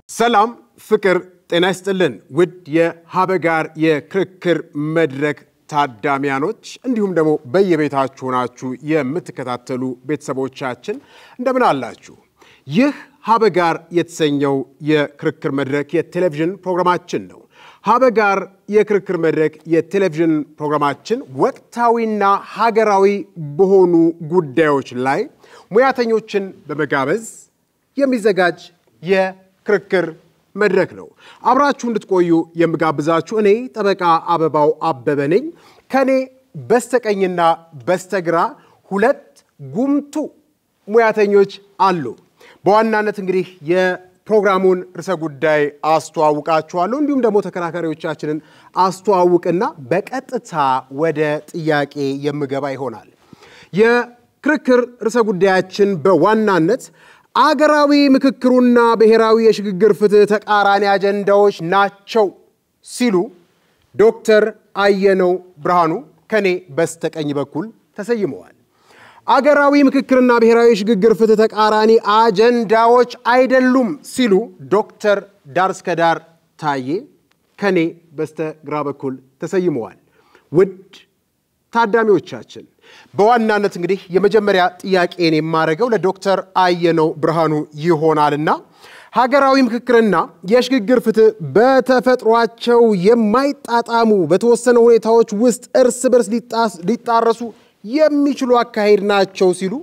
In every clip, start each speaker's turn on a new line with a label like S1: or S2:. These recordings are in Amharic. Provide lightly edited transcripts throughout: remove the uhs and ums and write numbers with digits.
S1: ሰላም ፍቅር ጤና ይስጥልን ውድ የሀበጋር የክርክር መድረክ ታዳሚያኖች እንዲሁም ደግሞ በየቤታችሁ ሆናችሁ የምትከታተሉ ቤተሰቦቻችን እንደምን አላችሁ ይህ ሀበጋር የተሰኘው የክርክር መድረክ የቴሌቪዥን ፕሮግራማችን ነው ሀበጋር የክርክር መድረክ የቴሌቪዥን ፕሮግራማችን ወቅታዊና ሀገራዊ በሆኑ ጉዳዮች ላይ ሙያተኞችን በመጋበዝ የሚዘጋጅ የክርክር መድረክ ነው አብራችሁ እንድትቆዩ የምጋብዛችሁ እኔ ጠበቃ አበባው አበበ ነኝ ከኔ በስተቀኝና በስተግራ ሁለት ጉምቱ ሙያተኞች አሉ በዋናነት እንግዲህ የፕሮግራሙን ርዕሰ ጉዳይ አስተዋውቃችኋለሁ እንዲሁም ደግሞ ተከራካሪዎቻችንን አስተዋውቅና በቀጥታ ወደ ጥያቄ የምገባ ይሆናል የክርክር ርዕሰ ጉዳያችን በዋናነት አገራዊ ምክክሩና ብሔራዊ የሽግግር ፍትህ ተቃራኒ አጀንዳዎች ናቸው ሲሉ ዶክተር አየነው ብርሃኑ ከኔ በስተቀኝ በኩል ተሰይመዋል አገራዊ ምክክርና ብሔራዊ የሽግግር ፍትህ ተቃራኒ አጀንዳዎች አይደሉም ሲሉ ዶክተር ዳርስከዳር ታዬ ከኔ በስተግራ በኩል ተሰይመዋል ውድ ታዳሚዎቻችን በዋናነት እንግዲህ የመጀመሪያ ጥያቄን የማረገው ለዶክተር አየነው ብርሃኑ ይሆናልና ሀገራዊ ምክክርና የሽግግር ፍትህ በተፈጥሯቸው የማይጣጣሙ በተወሰኑ ሁኔታዎች ውስጥ እርስ በርስ ሊጣረሱ የሚችሉ አካሄድ ናቸው ሲሉ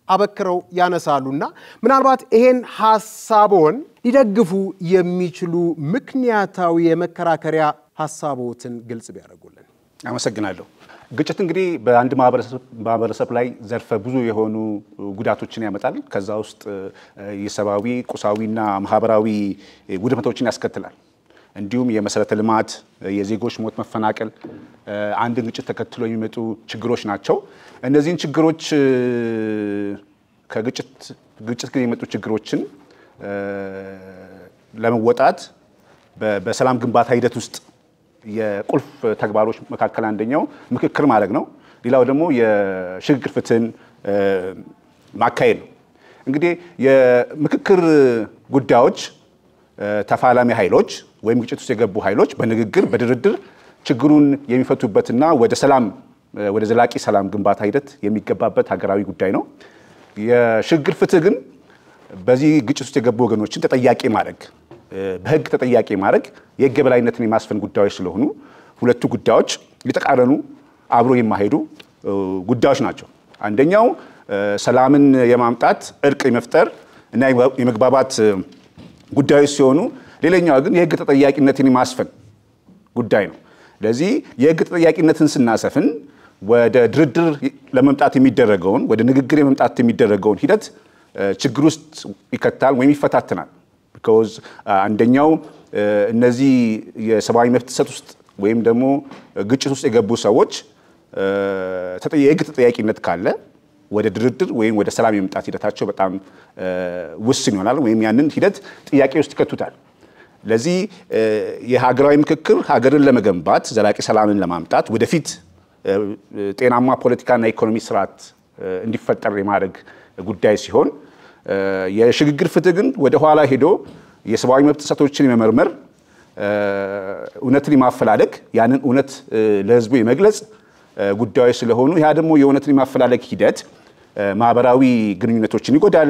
S1: አበክረው ያነሳሉና ምናልባት ይሄን ሐሳቦን ሊደግፉ የሚችሉ ምክንያታዊ የመከራከሪያ ሐሳቦትን ግልጽ ቢያደርጉልን
S2: አመሰግናለሁ ግጭት እንግዲህ በአንድ ማህበረሰብ ላይ ዘርፈ ብዙ የሆኑ ጉዳቶችን ያመጣል ከዛ ውስጥ የሰባዊ ቁሳዊና ማህበራዊ ውድመቶችን ያስከትላል እንዲሁም የመሰረተ ልማት የዜጎች ሞት መፈናቀል አንድ ግጭት ተከትሎ የሚመጡ ችግሮች ናቸው እነዚህን ችግሮች ከግጭት ግን የሚመጡ ችግሮችን ለመወጣት በሰላም ግንባታ ሂደት ውስጥ የቁልፍ ተግባሮች መካከል አንደኛው ምክክር ማድረግ ነው ሌላው ደግሞ የሽግግር ፍትህን ማካሄድ ነው እንግዲህ የምክክር ጉዳዮች ተፋላሚ ኃይሎች ወይም ግጭት ውስጥ የገቡ ኃይሎች በንግግር በድርድር ችግሩን የሚፈቱበትና ወደ ዘላቂ ሰላም ግንባታ ሂደት የሚገባበት ሀገራዊ ጉዳይ ነው የሽግግር ፍትህ ግን በዚህ ግጭት ውስጥ የገቡ ወገኖችን ተጠያቂ ማድረግ በህግ ተጠያቂ ማድረግ የህግ የበላይነትን የማስፈን ጉዳዮች ስለሆኑ ሁለቱ ጉዳዮች ሊተቃረኑ አብሮ የማይሄዱ ጉዳዮች ናቸው አንደኛው ሰላምን የማምጣት እርቅ የመፍጠር እና የመግባባት ጉዳዮች ሲሆኑ ሌላኛው ግን የህግ ተጠያቂነትን የማስፈን ጉዳይ ነው ለዚህ የህግ ተጠያቂነትን ስናሰፍን ወደ ድርድር ለመምጣት የሚደረገውን ወደ ንግግር የመምጣት የሚደረገውን ሂደት ችግር ውስጥ ይከታል ወይም ይፈታተናል because አንደኛው እነዚህ የሰብአዊ መብት ጥሰት ውስጥ ወይም ደግሞ ግጭት ውስጥ የገቡ ሰዎች የህግ ተጠያቂነት ካለ ወደ ድርድር ወይም ወደ ሰላም የመምጣት ሂደታቸው በጣም ውስን ይሆናል ወይም ያንን ሂደት ጥያቄ ውስጥ ይከቱታል ለዚህ የሀገራዊ ምክክር ሀገርን ለመገንባት ዘላቂ ሰላምን ለማምጣት ወደፊት ጤናማ ፖለቲካና ኢኮኖሚ ስርዓት እንዲፈጠር የማድረግ ጉዳይ ሲሆን የሽግግር ፍትህ ግን ወደ ኋላ ሄዶ የሰብአዊ መብት ጥሰቶችን የመመርመር እውነትን የማፈላለግ ያንን እውነት ለህዝቡ የመግለጽ ጉዳዮች ስለሆኑ ያ ደግሞ የእውነትን የማፈላለግ ሂደት ማህበራዊ ግንኙነቶችን ይጎዳል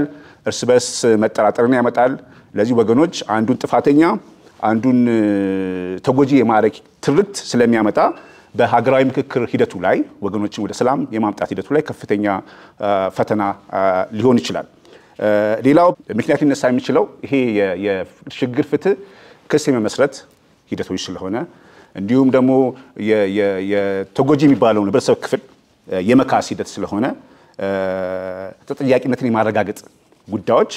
S2: እርስ በርስ መጠራጠርን ያመጣል ለዚህ ወገኖች አንዱን ጥፋተኛ አንዱን ተጎጂ የማድረግ ትርክት ስለሚያመጣ በሀገራዊ ምክክር ሂደቱ ላይ ወገኖችን ወደ ሰላም የማምጣት ሂደቱ ላይ ከፍተኛ ፈተና ሊሆን ይችላል ሌላው ምክንያት ሊነሳ የሚችለው ይሄ የሽግግር ፍትህ ክስ የመመስረት ሂደቶች ስለሆነ እንዲሁም ደግሞ የተጎጂ የሚባለው ህብረተሰብ ክፍል የመካስ ሂደት ስለሆነ ተጠያቂነትን የማረጋገጥ ጉዳዮች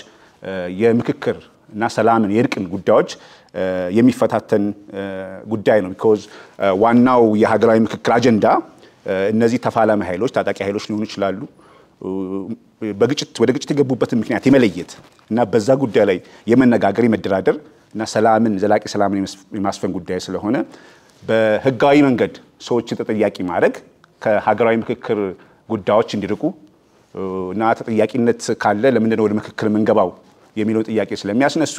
S2: የምክክር እና ሰላምን የእርቅን ጉዳዮች የሚፈታተን ጉዳይ ነው because ዋናው የሀገራዊ ምክክር አጀንዳ እነዚህ ተፋላሚ ኃይሎች ታጣቂ ኃይሎች ሊሆኑ ይችላሉ ወደ ግጭት የገቡበትን ምክንያት የመለየት እና በዛ ጉዳይ ላይ የመነጋገር የመደራደር እና ሰላምን ዘላቂ ሰላምን የማስፈን ጉዳይ ስለሆነ በህጋዊ መንገድ ሰዎችን ተጠያቂ ማድረግ ከሀገራዊ ምክክር ጉዳዮች እንዲርቁ እና ተጠያቂነት ካለ ለምን ወደ ምክክር መንገባው የሚለው ጥያቄ ስለሚያስነሱ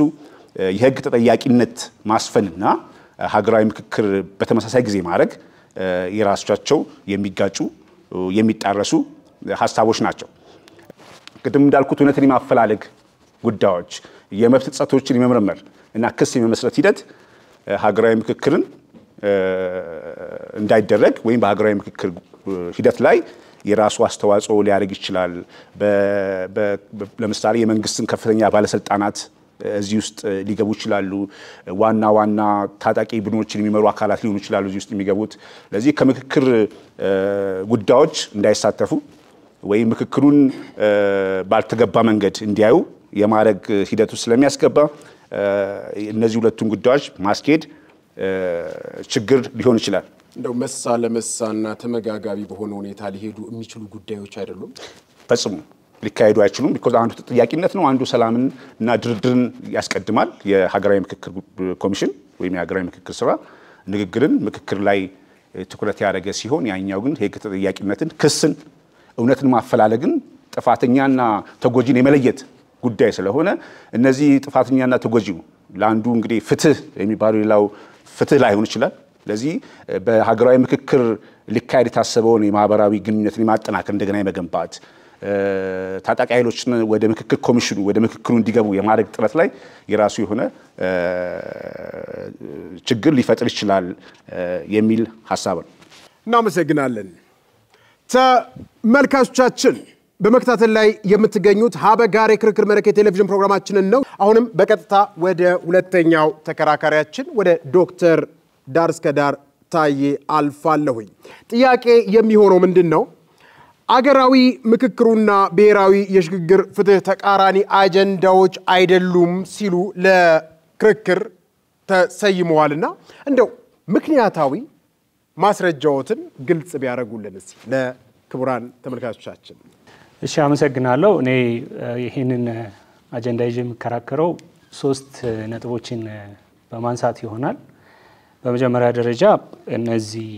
S2: የህግ ተጠያቂነት ማስፈንና ሀገራዊ ምክክር በተመሳሳይ ጊዜ ማድረግ የራሳቸው የሚጋጩ የሚጣረሱ ሐሳቦች ናቸው። ቅድም እንዳልኩት እውነትን የማፈላለግ ጉዳዮች የመብት ጥሰቶችን የመመርመር እና ክስ የመመስረት ሂደት ሀገራዊ ምክክርን እንዳይደረግ ወይም በሀገራዊ ምክክር ሂደት ላይ የራሱ አስተዋጽኦ ሊያደርግ ይችላል። ለምሳሌ የመንግስትን ከፍተኛ ባለስልጣናት እዚህ ውስጥ ሊገቡ ይችላሉ። ዋና ታጣቂ ቡድኖችን የሚመሩ አካላት ሊሆኑ ይችላሉ እዚህ ውስጥ የሚገቡት። ለዚህ ከምክክር ጉዳዮች እንዳይሳተፉ ወይም ምክክሩን ባልተገባ መንገድ እንዲያዩ የማድረግ ሂደቱ ስለሚያስገባ እነዚህ ሁለቱም ጉዳዮች ማስኬድ ችግር ሊሆን ይችላል።
S1: እንደው መሳ ለመሳና ተመጋጋቢ በሆነ ሁኔታ ሊሄዱ የሚችሉ ጉዳዮች አይደሉም።
S2: ፈጽሞ ሊካሄዱ አይችሉም። ቢኮዝ አንዱ ተጠያቂነት ነው፣ አንዱ ሰላምን እና ድርድርን ያስቀድማል። የሀገራዊ ምክክር ኮሚሽን ወይም የሀገራዊ ምክክር ስራ ንግግርን ምክክር ላይ ትኩረት ያደረገ ሲሆን ያኛው ግን የህግ ተጠያቂነትን፣ ክስን፣ እውነትን ማፈላለግን፣ ጥፋተኛና ተጎጂን የመለየት ጉዳይ ስለሆነ እነዚህ ጥፋተኛና ተጎጂው ለአንዱ እንግዲህ ፍትህ የሚባለው ሌላው ፍትህ ላይሆን ይችላል። ለዚህ በሀገራዊ ምክክር ሊካሄድ የታሰበውን የማህበራዊ ግንኙነትን የማጠናከር እንደገና የመገንባት ታጣቂ ኃይሎችን ወደ ምክክር ኮሚሽኑ ወደ ምክክሩ እንዲገቡ የማድረግ ጥረት ላይ የራሱ የሆነ ችግር ሊፈጥር ይችላል የሚል ሐሳብ ነው።
S1: እናመሰግናለን። ተመልካቾቻችን በመከታተል ላይ የምትገኙት ሀበጋር የክርክር መድረክ የቴሌቪዥን ፕሮግራማችንን ነው። አሁንም በቀጥታ ወደ ሁለተኛው ተከራካሪያችን ወደ ዶክተር ዳር እስከ ዳር ታዬ አልፋለሁኝ። ጥያቄ የሚሆነው ምንድነው? አገራዊ ምክክሩና ብሔራዊ የሽግግር ፍትህ ተቃራኒ አጀንዳዎች አይደሉም ሲሉ ለክርክር ተሰይመዋልና እንደው ምክንያታዊ ማስረጃዎትን ግልጽ ቢያደርጉልን እስቲ ለክቡራን ተመልካቾቻችን።
S3: እሺ አመሰግናለሁ። እኔ ይሄንን አጀንዳ ይዤ የምከራከረው 3 ነጥቦችን በማንሳት ይሆናል። በመጀመሪያ ደረጃ እነዚህ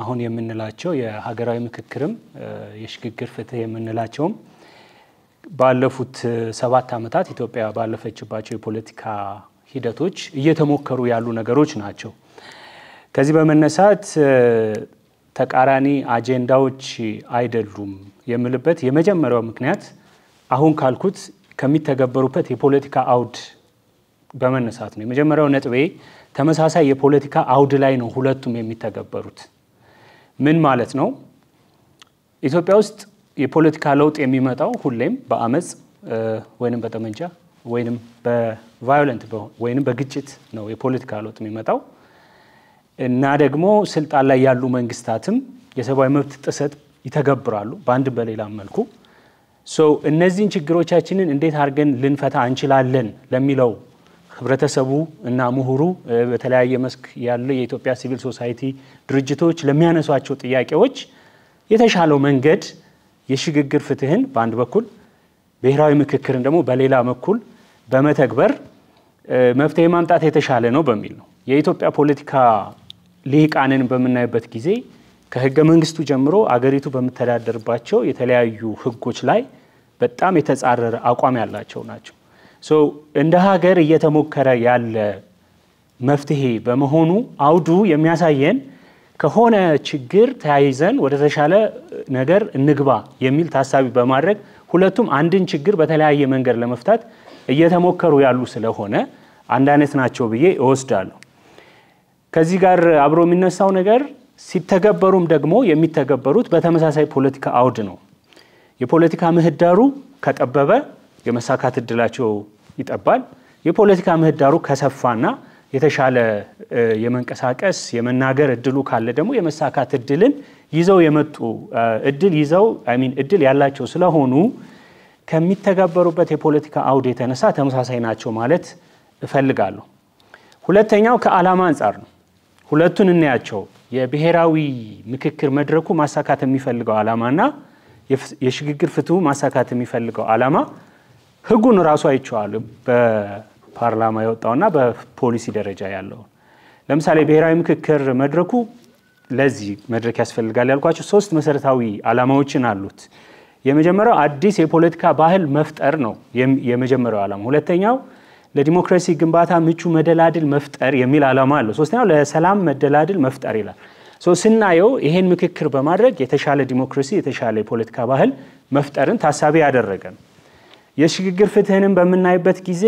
S3: አሁን የምንላቸው የሀገራዊ ምክክርም የሽግግር ፍትህ የምንላቸውም ባለፉት 7 ዓመታት ኢትዮጵያ ባለፈችባቸው የፖለቲካ ሂደቶች እየተሞከሩ ያሉ ነገሮች ናቸው። ከዚህ በመነሳት ተቃራኒ አጀንዳዎች አይደሉም የምልበት የመጀመሪያው ምክንያት አሁን ካልኩት ከሚተገበሩበት የፖለቲካ አውድ በመነሳት ነው። የመጀመሪያው ነጥቤ ተመሳሳይ የፖለቲካ አውድ ላይ ነው ሁለቱም የሚተገበሩት። ምን ማለት ነው? ኢትዮጵያ ውስጥ የፖለቲካ ለውጥ የሚመጣው ሁሌም በአመጽ ወይንም በጠመንጃ ወይንም በቫዮለንት ወይንም በግጭት ነው የፖለቲካ ለውጥ የሚመጣው እና ደግሞ ስልጣን ላይ ያሉ መንግስታትም የሰብአዊ መብት ጥሰት ይተገብራሉ በአንድ በሌላ መልኩ። እነዚህን ችግሮቻችንን እንዴት አድርገን ልንፈታ እንችላለን ለሚለው ህብረተሰቡ እና ምሁሩ በተለያየ መስክ ያለ የኢትዮጵያ ሲቪል ሶሳይቲ ድርጅቶች ለሚያነሷቸው ጥያቄዎች የተሻለው መንገድ የሽግግር ፍትህን በአንድ በኩል ብሔራዊ ምክክርን ደግሞ በሌላ በኩል በመተግበር መፍትሄ ማምጣት የተሻለ ነው በሚል ነው። የኢትዮጵያ ፖለቲካ ሊቃንን በመናይበት ጊዜ ከህገ መንግስቱ ጀምሮ አገሪቱ በመተዳደርባቸው የተለያዩ ህጎች ላይ በጣም የተጻረረ አቋም ያላቸው ናቸው። እንደ ሀገር እየተሞከረ ያለ መፍትሄ በመሆኑ አውዱ የሚያሳየን ከሆነ ችግር ተያይዘን ወደ ተሻለ ነገር እንግባ የሚል ታሳቢ በማድረግ ሁለቱም አንድን ችግር በተለያየ መንገድ ለመፍታት እየተሞከሩ ያሉ ስለሆነ አንድ አይነት ናቸው ብዬ እወስዳለሁ። ከዚህ ጋር አብሮ የሚነሳው ነገር ሲተገበሩም ደግሞ የሚተገበሩት በተመሳሳይ ፖለቲካ አውድ ነው። የፖለቲካ ምህዳሩ ከጠበበ የመሳካት እድላቸው ይጠባል። የፖለቲካ ምህዳሩ ከሰፋና የተሻለ የመንቀሳቀስ የመናገር እድሉ ካለ ደግሞ የመሳካት እድልን ይዘው የመጡ እድል ያላቸው ስለሆኑ ከሚተገበሩበት የፖለቲካ አውድ የተነሳ ተመሳሳይ ናቸው ማለት እፈልጋለሁ። ሁለተኛው ከዓላማ አንፃር ነው። ሁለቱን እናያቸው። የብሔራዊ ምክክር መድረኩ ማሳካት የሚፈልገው ዓላማና የሽግግር ፍትሁ ማሳካት የሚፈልገው ዓላማ ህጉን ራሱ አይቻል በፓርላማ የወጣውና በፖሊሲ ደረጃ ያለው። ለምሳሌ ብሔራዊ ምክክር መድረኩ ለዚህ መድረክ ያስፈልጋል ያልኳቸው 3 መሰረታዊ ዓላማዎችን አሉት። የመጀመሪያው አዲስ የፖለቲካ ባህል መፍጠር ነው የመጀመሪያው ዓላማ። ሁለተኛው ለዲሞክራሲ ግንባታ ምቹ መደላድል መፍጠር የሚል ዓላማ አለው። ሶስተኛው ለሰላም መደላድል መፍጠር ይላል። ስናየው ይሄን ምክክር በማድረግ የተሻለ ዲሞክራሲ የተሻለ የፖለቲካ ባህል መፍጠርን ታሳቢ ያደረገ ነው። የሽግግር ፍትህንን በመናይበት ጊዜ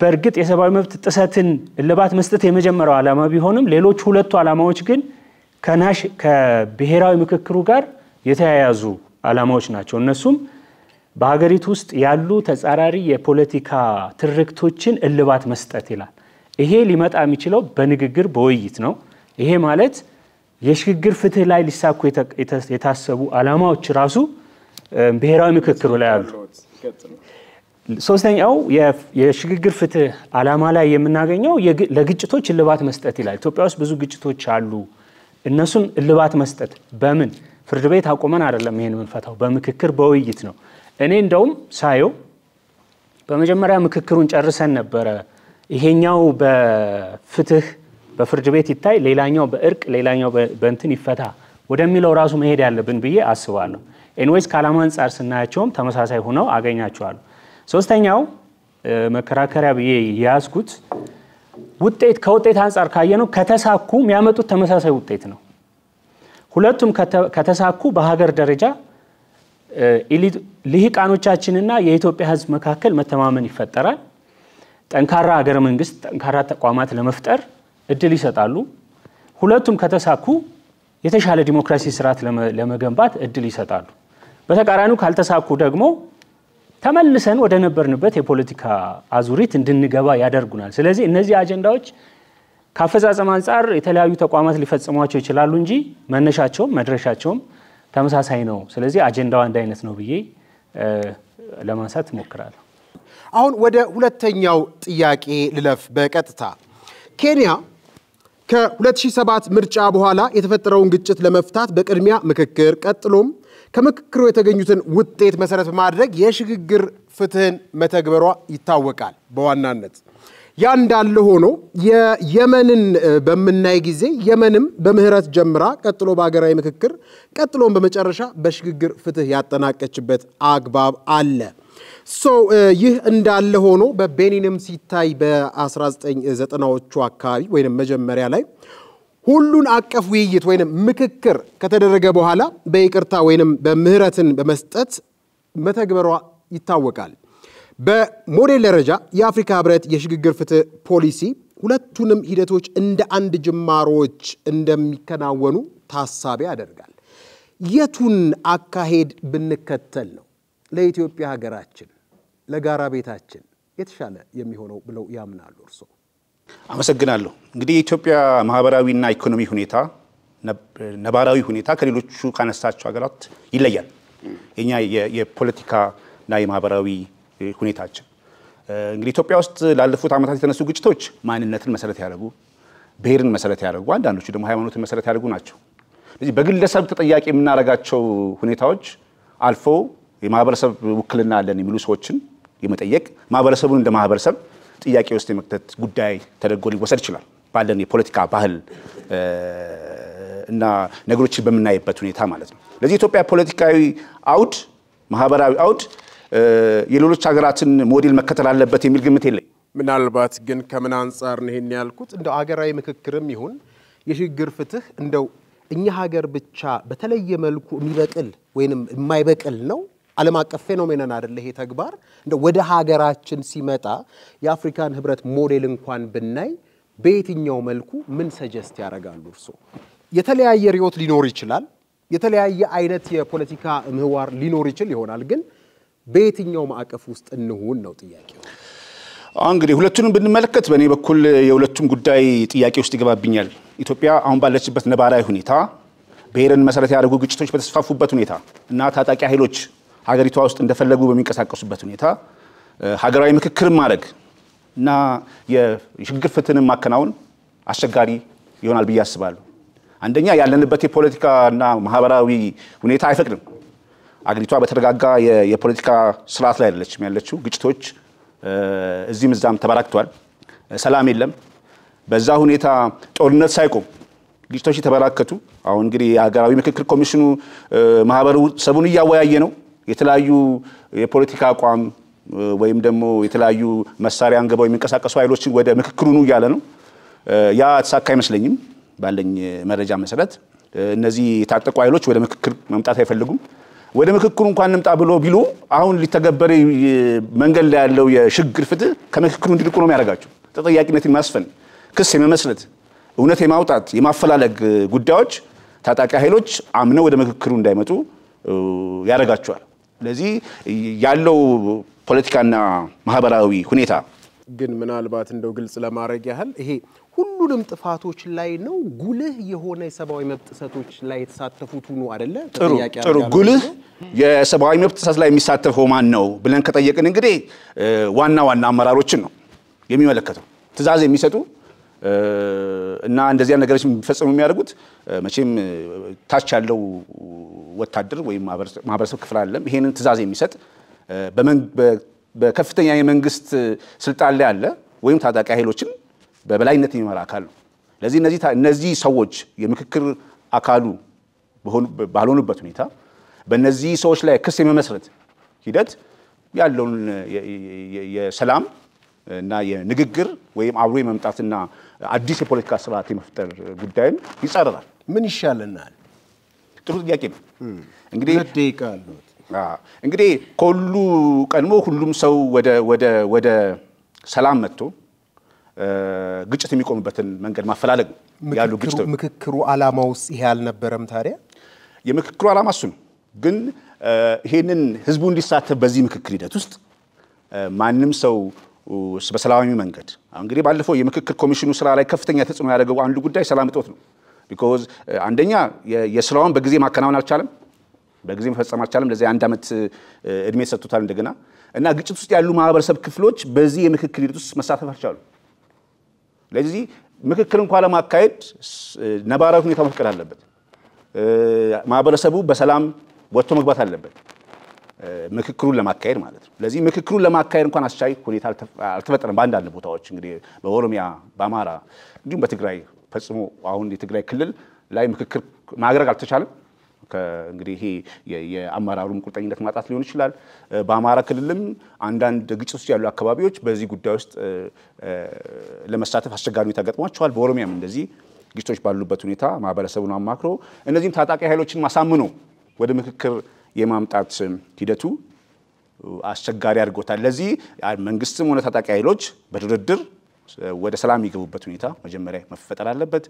S3: በርግጥ የሰብአዊ መብት ጥሰትን እልባት መስጠት የመጀመሪያው ዓላማ ቢሆንም ሌሎች ሁለቱ ዓላማዎች ግን ከብሔራዊ ምክክሩ ጋር የተያያዙ ዓላማዎች ናቸው። እነሱም በሀገሪቱ ውስጥ ያሉ ተጻራሪ የፖለቲካ ትርክቶችን እልባት መስጠት ይላል። ይሄ ሊመጣ የሚችለው በንግግር በውይይት ነው። ይሄ ማለት የሽግግር ፍትህ ላይ ሊሳኩ የታሰቡ ዓላማዎች ራሱ ብሔራዊ ምክክሩ ላይ አሉ። ሶስተኛው የሽግግር ፍትህ ዓላማ ላይ የምናገኘው ለግጭቶች እልባት መስጠት ይላል። ኢትዮጵያ ውስጥ ብዙ ግጭቶች አሉ። እነሱን እልባት መስጠት በምን ፍርድ ቤት አቆመን አይደለም ይሄን የምንፈታው በምክክር በውይይት ነው። እኔ እንደውም ሳየው በመጀመሪያ ምክክሩን ጨርሰን ነበረ ይሄኛው በፍትህ በፍርድ ቤት ይታይ ሌላኛው በእርቅ ሌላኛው በእንትን ይፈታ ወደሚለው ራሱ መሄድ ያለብን ብዬ አስባለሁ። ኤንዌይስ ከዓላማ አንፃር ስናያቸውም ተመሳሳይ ሆነው አገኛቸዋለሁ። ሶስተኛው መከራከሪያ ብዬ ያስኩት ከውጤት አንፃር ካየነው ከተሳኩ የሚያመጡት ተመሳሳይ ውጤት ነው። ሁለቱም ከተሳኩ በሀገር ደረጃ ልሂቃኖቻችንና የኢትዮጵያ ሕዝብ መካከል መተማመን ይፈጠራል። ጠንካራ ሀገረ መንግስት ጠንካራ ተቋማት ለመፍጠር እድል ይሰጣሉ። ሁለቱም ከተሳኩ የተሻለ ዲሞክራሲ ስርዓት ለመገንባት እድል ይሰጣሉ። በተቃራኒው ካልተሳኩ ደግሞ ተመልሰን ወደ ነበርንበት የፖለቲካ አዙሪት እንድንገባ ያደርጉናል። ስለዚህ እነዚህ አጀንዳዎች ካፈጻጸም አንፃር የተለያዩ ተቋማት ሊፈጽሟቸው ይችላሉ እንጂ መነሻቸውም መድረሻቸውም ተመሳሳይ ነው። ስለዚህ አጀንዳው አንድ አይነት ነው ብዬ ለማንሳት እሞክራለሁ።
S1: አሁን ወደ ሁለተኛው ጥያቄ ልለፍ በቀጥታ። ኬንያ ከ2007 ምርጫ በኋላ የተፈጠረውን ግጭት ለመፍታት በቅድሚያ ምክክር ቀጥሎም ከምክክሩ የተገኙትን ውጤት መሰረት በማድረግ የሽግግር ፍትህን መተግበሯ ይታወቃል። በዋናነት ያ እንዳለ ሆኖ የየመንን በመናይ ጊዜ የመንም በምህረት ጀምራ ቀጥሎ በአገራዊ ምክክር ቀጥሎም በመጨረሻ በሽግግር ፍትህ ያጠናቀችበት አግባብ አለ። ይህ እንዳለ ሆኖ በቤኒንም ሲታይ በ1990ዎቹ አካባቢ ወይንም መጀመሪያ ላይ ሁሉን አቀፍ ውይይት ወይንም ምክክር ከተደረገ በኋላ በይቅርታ ወይንም በምህረትን በመስጠት መተግበሯ ይታወቃል። በሞዴል ደረጃ የአፍሪካ ህብረት የሽግግር ፍትህ ፖሊሲ ሁለቱንም ሂደቶች እንደ አንድ ጅማሮች እንደሚከናወኑ ታሳቢ ያደርጋል። የቱን አካሄድ ብንከተል ነው ለኢትዮጵያ ሀገራችን ለጋራ ቤታችን የተሻለ የሚሆነው ብለው ያምናሉ እርሶ?
S2: አመሰግናለሁ። እንግዲህ የኢትዮጵያ ማህበራዊና ኢኮኖሚ ሁኔታ ነባራዊ ሁኔታ ከሌሎቹ ካነሳቸው ሀገራት ይለያል። የኛ የፖለቲካና የማህበራዊ ሁኔታችን እንግዲህ ኢትዮጵያ ውስጥ ላለፉት ዓመታት የተነሱ ግጭቶች ማንነትን መሰረት ያደረጉ ብሔርን መሰረት ያደረጉ አንዳንዶቹ ደግሞ ሃይማኖትን መሰረት ያደረጉ ናቸው። ስለዚህ በግለሰብ ተጠያቂ የምናደርጋቸው ሁኔታዎች አልፎ የማህበረሰብ ውክልና አለን የሚሉ ሰዎችን የመጠየቅ ማህበረሰቡን እንደ ማህበረሰብ ጥያቄ ውስጥ የመክተት ጉዳይ ተደርጎ ሊወሰድ ይችላል ባለን የፖለቲካ ባህል እና ነገሮችን በመናይበት ሁኔታ ማለት ነው። ስለዚህ ኢትዮጵያ ፖለቲካዊ አውድ ማህበራዊ አውድ የሌሎች ሀገራትን ሞዴል መከተል አለበት የሚል ግምት የለኝም።
S1: ምናልባት ግን ከምን አንፃር ነው ይሄን ያልኩት እንደው ሀገራዊ ምክክርም ይሁን የሽግግር ፍትህ እንደው እኛ ሀገር ብቻ በተለየ መልኩ የሚበቅል ወይንም የማይበቅል ነው ዓለም አቀፍ ፌኖሜናን አይደለ ይሄ ተግባር እንደው ወደ ሀገራችን ሲመጣ የአፍሪካን ህብረት ሞዴል እንኳን ብናይ በየትኛው መልኩ ምን ሰጀስት ያደርጋሉ እርሶ? የተለያየ ሪዮት ሊኖር ይችላል የተለያየ አይነት የፖለቲካ ምህዋር ሊኖር ይችላል ይሆናል ግን በየትኛው ማዕቀፍ ውስጥ እንሁን ነው ጥያቄው?
S2: እንግዲህ ሁለቱንም ብንመለከት በእኔ በኩል የሁለቱም ጉዳይ ጥያቄ ውስጥ ይገባብኛል። ኢትዮጵያ አሁን ባለችበት ነባራዊ ሁኔታ ብሔርን መሰረት ያደረጉ ግጭቶች በተስፋፉበት ሁኔታ እና ታጣቂ ኃይሎች ሀገሪቷ ውስጥ እንደፈለጉ በሚንቀሳቀሱበት ሁኔታ ሀገራዊ ምክክር ማድረግ እና የሽግግር ፍትህን ማከናወን አስቸጋሪ ይሆናል ብዬ አስባለሁ። አንደኛ ያለንበት የፖለቲካና ማህበራዊ ሁኔታ አይፈቅድም። አገሪቷ በተረጋጋ የፖለቲካ ስርዓት ላይ አይደለችም ያለችው። ግጭቶች እዚህም እዛም ተበራክተዋል። ሰላም የለም። በዛ ሁኔታ ጦርነት ሳይቆም ግጭቶች የተበራከቱ አሁን እንግዲህ የሀገራዊ ምክክር ኮሚሽኑ ማህበረሰቡን እያወያየ ነው። የተለያዩ የፖለቲካ አቋም ወይም ደግሞ የተለያዩ መሳሪያ አንገባው የሚንቀሳቀሱ ኃይሎችን ወደ ምክክሩ ነው እያለ ነው። ያ ተሳካ አይመስለኝም ባለኝ መረጃ መሰረት። እነዚህ የታጠቁ ኃይሎች ወደ ምክክር መምጣት አይፈልጉም። ወደ ምክክሩ እንኳን እንምጣ ብሎ ቢሉ አሁን ሊተገበር መንገድ ላይ ያለው የሽግግር ፍትህ ከምክክሩ እንዲልቁ ነው የሚያደርጋቸው። ተጠያቂነትን ማስፈን፣ ክስ የመመስረት፣ እውነት የማውጣት የማፈላለግ ጉዳዮች ታጣቂ ኃይሎች አምነው ወደ ምክክሩ እንዳይመጡ ያደርጋቸዋል። ስለዚህ ያለው ፖለቲካና ማህበራዊ ሁኔታ
S1: ግን ምናልባት እንደው ግልጽ ለማድረግ ያህል ይሄ ሁሉንም ጥፋቶች ላይ ነው ጉልህ የሆነ የሰብአዊ መብት ጥሰቶች ላይ የተሳተፉት ነው አይደለ?
S2: ጥሩ ጉልህ የሰብአዊ መብት ጥሰት ላይ የሚሳተፈው ማን ነው ብለን ከጠየቅን እንግዲህ ዋና አመራሮችን ነው የሚመለከተው። ትዕዛዝ የሚሰጡ እና እንደዚህ ነገሮች የሚፈጽሙ የሚያደርጉት መቼም ታች ያለው ወታደር ወይም ማህበረሰብ ክፍል አይደለም። ይሄንን ትዕዛዝ የሚሰጥ በከፍተኛ የመንግስት ስልጣን ላይ ያለ ወይም ታጣቂ ኃይሎችን በበላይነት የሚመራ አካል ነው። ለዚህ እነዚህ ሰዎች የምክክር አካሉ ባልሆኑበት ሁኔታ በእነዚህ ሰዎች ላይ ክስ የመመስረት ሂደት ያለውን የሰላም እና የንግግር ወይም አብሮ የመምጣትና አዲስ የፖለቲካ ስርዓት የመፍጠር ጉዳይን ይጻረራል።
S1: ምን ይሻለናል?
S2: ጥሩ ጥያቄ ነው። እንግዲህ ከሁሉ ቀድሞ ሁሉም ሰው ወደ ሰላም መጥቶ ግጭት የሚቆምበትን መንገድ ማፈላለግ ያሉ ግጭቶች
S1: ምክክሩ ዓላማውስ ይሄ አልነበረም ታዲያ?
S2: የምክክሩ ዓላማ እሱ ነው። ግን ይሄንን ህዝቡ እንዲሳተፍ በዚህ ምክክር ሂደት ውስጥ ማንም ሰው በሰላማዊ መንገድ እንግዲህ ባለፈው የምክክር ኮሚሽኑ ስራ ላይ ከፍተኛ ተጽዕኖ ያደረገው አንዱ ጉዳይ ሰላም እጦት ነው። ቢኮዝ አንደኛ የስራውን በጊዜ ማከናወን አልቻለም፣ በጊዜ መፈጸም አልቻለም። ለዚህ አንድ አመት እድሜ ተሰጥቶታል እንደገና እና ግጭት ውስጥ ያሉ ማህበረሰብ ክፍሎች በዚህ የምክክር ሂደት ውስጥ መሳተፍ አልቻሉ። ለዚህ ምክክር እንኳን ለማካሄድ ነባራዊ ሁኔታ መፍቀድ አለበት። ማህበረሰቡ በሰላም ወጥቶ መግባት አለበት ምክክሩን ለማካሄድ ማለት ነው። ለዚህ ምክክሩን ለማካሄድ እንኳን አስቻይ ሁኔታ አልተፈጠረም። በአንዳንድ ቦታዎች እንግዲህ በኦሮሚያ፣ በአማራ እንዲሁም በትግራይ ፈጽሞ አሁን የትግራይ ክልል ላይ ምክክር ማድረግ አልተቻለም። እንግዲህ ይሄ የአመራሩም ቁርጠኝነት ማጣት ሊሆን ይችላል። በአማራ ክልልም አንዳንድ ግጭት ውስጥ ያሉ አካባቢዎች በዚህ ጉዳይ ውስጥ ለመሳተፍ አስቸጋሪ ሁኔታ ገጥሟቸዋል። በኦሮሚያም እንደዚህ ግጭቶች ባሉበት ሁኔታ ማህበረሰቡን አማክሮ እነዚህም ታጣቂ ኃይሎችን ማሳምኖ ወደ ምክክር የማምጣት ሂደቱ አስቸጋሪ አድርጎታል። ለዚህ መንግስትም ሆነ ታጣቂ ኃይሎች በድርድር ወደ ሰላም የሚገቡበት ሁኔታ መጀመሪያ መፈጠር አለበት።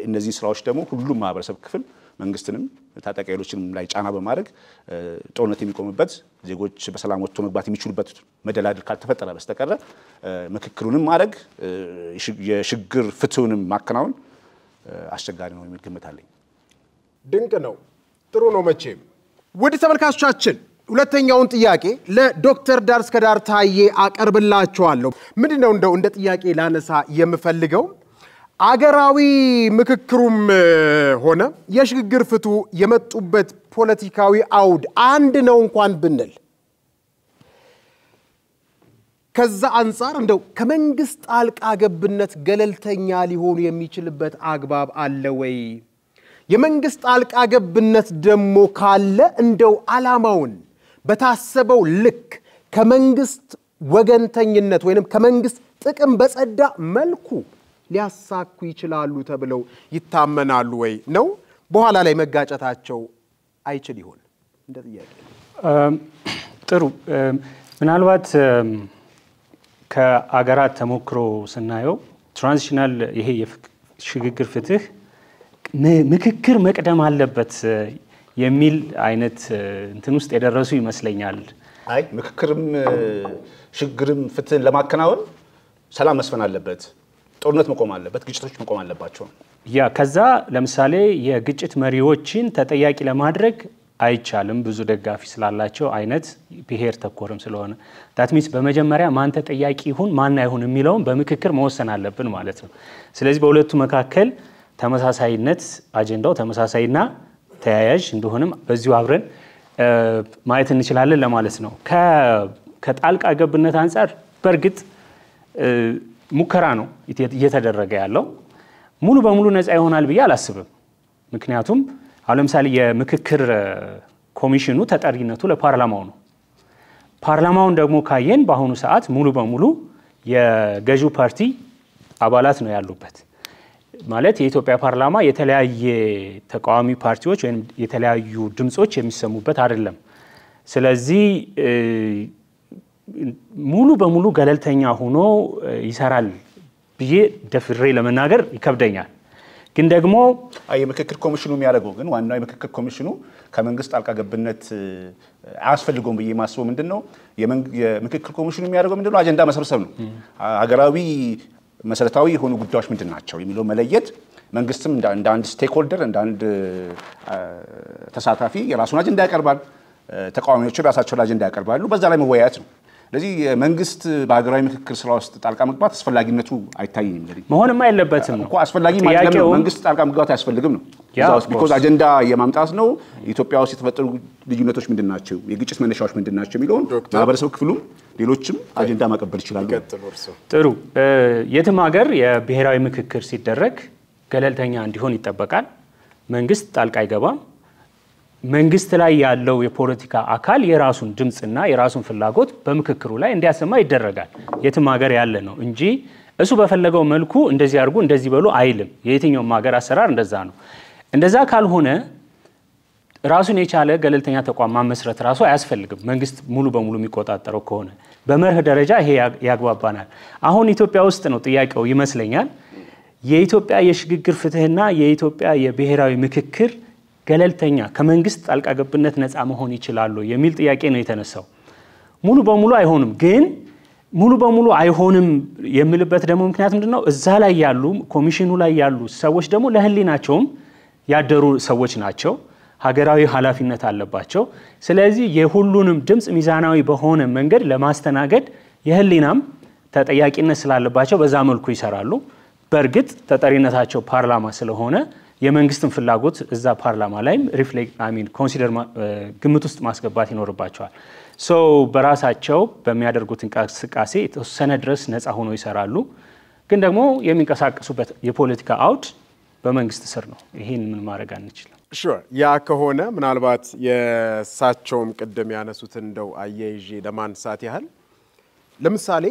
S2: እነዚህ ስራዎች ደግሞ ሁሉም ማህበረሰብ ክፍል መንግስትንም ታጣቂ ኃይሎችንም ላይ ጫና በማድረግ ጦርነት የሚቆምበት ዜጎች በሰላም ወጥቶ መግባት የሚችሉበት መደላድል ካልተፈጠረ በስተቀር ምክክሩንም ማድረግ የሽግግር ፍትሁንም ማከናወን አስቸጋሪ ነው የሚል ግምት አለኝ።
S1: ድንቅ ነው። ጥሩ ነው። መቼም ውድ ተመልካቾቻችን ሁለተኛውን ጥያቄ ለዶክተር ዳር እስከ ዳር ታዬ አቀርብላችኋለሁ። ምንድነው እንደው እንደ ጥያቄ ላነሳ የምፈልገው አገራዊ ምክክሩም ሆነ የሽግግር ፍቱ የመጡበት ፖለቲካዊ አውድ አንድ ነው እንኳን ብንል ከዛ አንፃር እንደው ከመንግስት ጣልቃ ገብነት ገለልተኛ ሊሆኑ የሚችልበት አግባብ አለ ወይ? የመንግስት ጣልቃ ገብነት ደሞ ካለ እንደው ዓላማውን በታሰበው ልክ ከመንግስት ወገንተኝነት ወይንም ከመንግስት ጥቅም በጸዳ መልኩ ሊያሳኩ ይችላሉ ተብለው ይታመናሉ ወይ ነው? በኋላ ላይ መጋጨታቸው አይችል ይሆን? እንደ ጥያቄ
S3: ጥሩ። ምናልባት ከአገራት ተሞክሮ ስናየው ትራንዚሽናል ይሄ የሽግግር ፍትህ ምክክር መቅደም አለበት የሚል አይነት እንትን ውስጥ የደረሱ ይመስለኛል።
S2: አይ ምክክርም ሽግግርም ፍትህን ለማከናወን ሰላም መስፈን አለበት፣ ጦርነት መቆም አለበት፣ ግጭቶች መቆም አለባቸው።
S3: ያ ከዛ ለምሳሌ የግጭት መሪዎችን ተጠያቂ ለማድረግ አይቻልም ብዙ ደጋፊ ስላላቸው አይነት ብሔር ተኮርም ስለሆነ that means በመጀመሪያ ማን ተጠያቂ ይሁን ማን አይሁን የሚለውን በምክክር መወሰን አለብን ማለት ነው። ስለዚህ በሁለቱ መካከል ተመሳሳይነት አጀንዳው ተመሳሳይና ተያያዥ እንደሆነም በዚሁ አብረን ማየት እንችላለን ለማለት ነው። ከጣልቃ ገብነት አንፃር በርግጥ ሙከራ ነው እየተደረገ ያለው። ሙሉ በሙሉ ነፃ ይሆናል ብዬ አላስብም። ምክንያቱም አሁን ለምሳሌ የምክክር ኮሚሽኑ ተጠሪነቱ ለፓርላማው ነው። ፓርላማውን ደግሞ ካየን በአሁኑ ሰዓት ሙሉ በሙሉ የገዢው ፓርቲ አባላት ነው ያሉበት። ማለት የኢትዮጵያ ፓርላማ የተለያየ ተቃዋሚ ፓርቲዎች ወይም የተለያዩ ድምጾች የሚሰሙበት አይደለም። ስለዚህ ሙሉ በሙሉ ገለልተኛ ሆኖ ይሰራል ብዬ ደፍሬ ለመናገር ይከብደኛል። ግን ደግሞ
S2: የምክክር ኮሚሽኑ የሚያደርገው ግን ዋናው የምክክር ኮሚሽኑ ከመንግስት ጣልቃ ገብነት አያስፈልገውም ብዬ ማስበው ምንድነው የምክክር ኮሚሽኑ የሚያደርገው ምንድነው አጀንዳ መሰብሰብ ነው። ሀገራዊ መሰረታዊ የሆኑ ጉዳዮች ምንድናቸው የሚለው መለየት መንግስትም እንደ አንድ ስቴክሆልደር እንደ አንድ ተሳታፊ የራሱን አጀንዳ ያቀርባል። ተቃዋሚዎች የራሳቸውን አጀንዳ ያቀርባሉ። በዛ ላይ መወያየት ነው። ስለዚህ መንግስት በሀገራዊ ምክክር ስራ ውስጥ ጣልቃ መግባት አስፈላጊነቱ አይታየኝም። እንግዲህ
S3: መሆንም አይለበትም ነው
S2: እኮ አስፈላጊ ማለት ነው። መንግስት ጣልቃ መግባት አያስፈልግም ነው ቢኮዝ አጀንዳ የማምጣት ነው። ኢትዮጵያ ውስጥ የተፈጠሩ ልዩነቶች ምንድናቸው፣ የግጭት መነሻዎች ምንድናቸው የሚለውን ማህበረሰብ ክፍሉም ሌሎችም አጀንዳ ማቀበል ይችላሉ።
S3: ጥሩ የትም ሀገር የብሔራዊ ምክክር ሲደረግ ገለልተኛ እንዲሆን ይጠበቃል። መንግስት ጣልቃ አይገባም። መንግስት ላይ ያለው የፖለቲካ አካል የራሱን ድምጽና የራሱን ፍላጎት በምክክሩ ላይ እንዲያሰማ ይደረጋል። የትም ሀገር ያለ ነው እንጂ እሱ በፈለገው መልኩ እንደዚህ አድርጉ እንደዚህ በሉ አይልም። የየትኛውም ሀገር አሰራር እንደዛ ነው። እንደዛ ካልሆነ ራሱን የቻለ ገለልተኛ ተቋም ማመስረት ራሱ አያስፈልግም። መንግስት ሙሉ በሙሉ የሚቆጣጠረው ከሆነ በመርህ ደረጃ ይሄ ያግባባናል። አሁን ኢትዮጵያ ውስጥ ነው ጥያቄው ይመስለኛል። የኢትዮጵያ የሽግግር ፍትህና የኢትዮጵያ የብሔራዊ ምክክር ገለልተኛ ከመንግስት ጣልቃ ገብነት ነፃ መሆን ይችላሉ የሚል ጥያቄ ነው የተነሳው። ሙሉ በሙሉ አይሆንም። ግን ሙሉ በሙሉ አይሆንም የሚልበት ደግሞ ምክንያት ምንድነው? እዛ ላይ ያሉ ኮሚሽኑ ላይ ያሉ ሰዎች ደግሞ ለህሊናቸውም ያደሩ ሰዎች ናቸው። ሀገራዊ ኃላፊነት አለባቸው። ስለዚህ የሁሉንም ድምጽ ሚዛናዊ በሆነ መንገድ ለማስተናገድ የህሊናም ተጠያቂነት ስላለባቸው በዛ መልኩ ይሰራሉ። በእርግጥ ተጠሪነታቸው ፓርላማ ስለሆነ የመንግስትን ፍላጎት እዛ ፓርላማ ላይም ኮንሲደር ግምት ውስጥ ማስገባት ይኖርባቸዋል። በራሳቸው በሚያደርጉት እንቅስቃሴ የተወሰነ ድረስ ነፃ ሆኖ ይሰራሉ። ግን ደግሞ የሚንቀሳቀሱበት የፖለቲካ አውድ በመንግስት ስር ነው። ይሄን ምን ማድረግ አንችልም።
S1: ያ ከሆነ ምናልባት የሳቸውም ቅድም ያነሱት እንደው አያይዤ ለማንሳት ያህል ለምሳሌ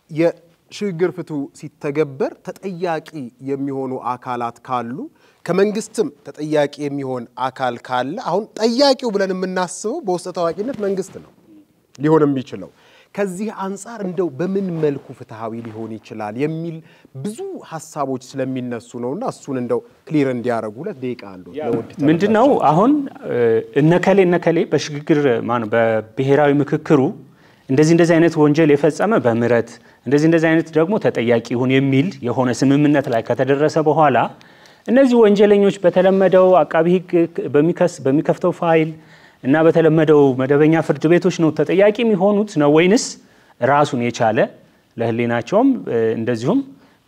S1: የሽግግር ፍትሁ ሲተገበር ተጠያቂ የሚሆኑ አካላት ካሉ ከመንግስትም ተጠያቂ የሚሆን አካል ካለ አሁን ጠያቂው ብለን የምናስበው በውስጥ ታዋቂነት መንግስት ነው ሊሆን የሚችለው። ከዚህ አንፃር እንደው በምን መልኩ ፍትሃዊ ሊሆን ይችላል የሚል ብዙ ሐሳቦች ስለሚነሱ ነውና እሱን እንደው ክሊር እንዲያረጉ 2 ደቂቃ አለው።
S3: ምንድነው አሁን እነከሌ በሽግግር በብሔራዊ ምክክሩ እንደዚህ አይነት ወንጀል የፈጸመ በምህረት እንደዚህ አይነት ደግሞ ተጠያቂ ይሁን የሚል የሆነ ስምምነት ላይ ከተደረሰ በኋላ እነዚህ ወንጀለኞች በተለመደው አቃቢ ህግ በሚከፍተው ፋይል እና በተለመደው መደበኛ ፍርድ ቤቶች ነው ተጠያቂ የሚሆኑት ነው ወይንስ ራሱን የቻለ ለህሊናቸውም እንደዚሁም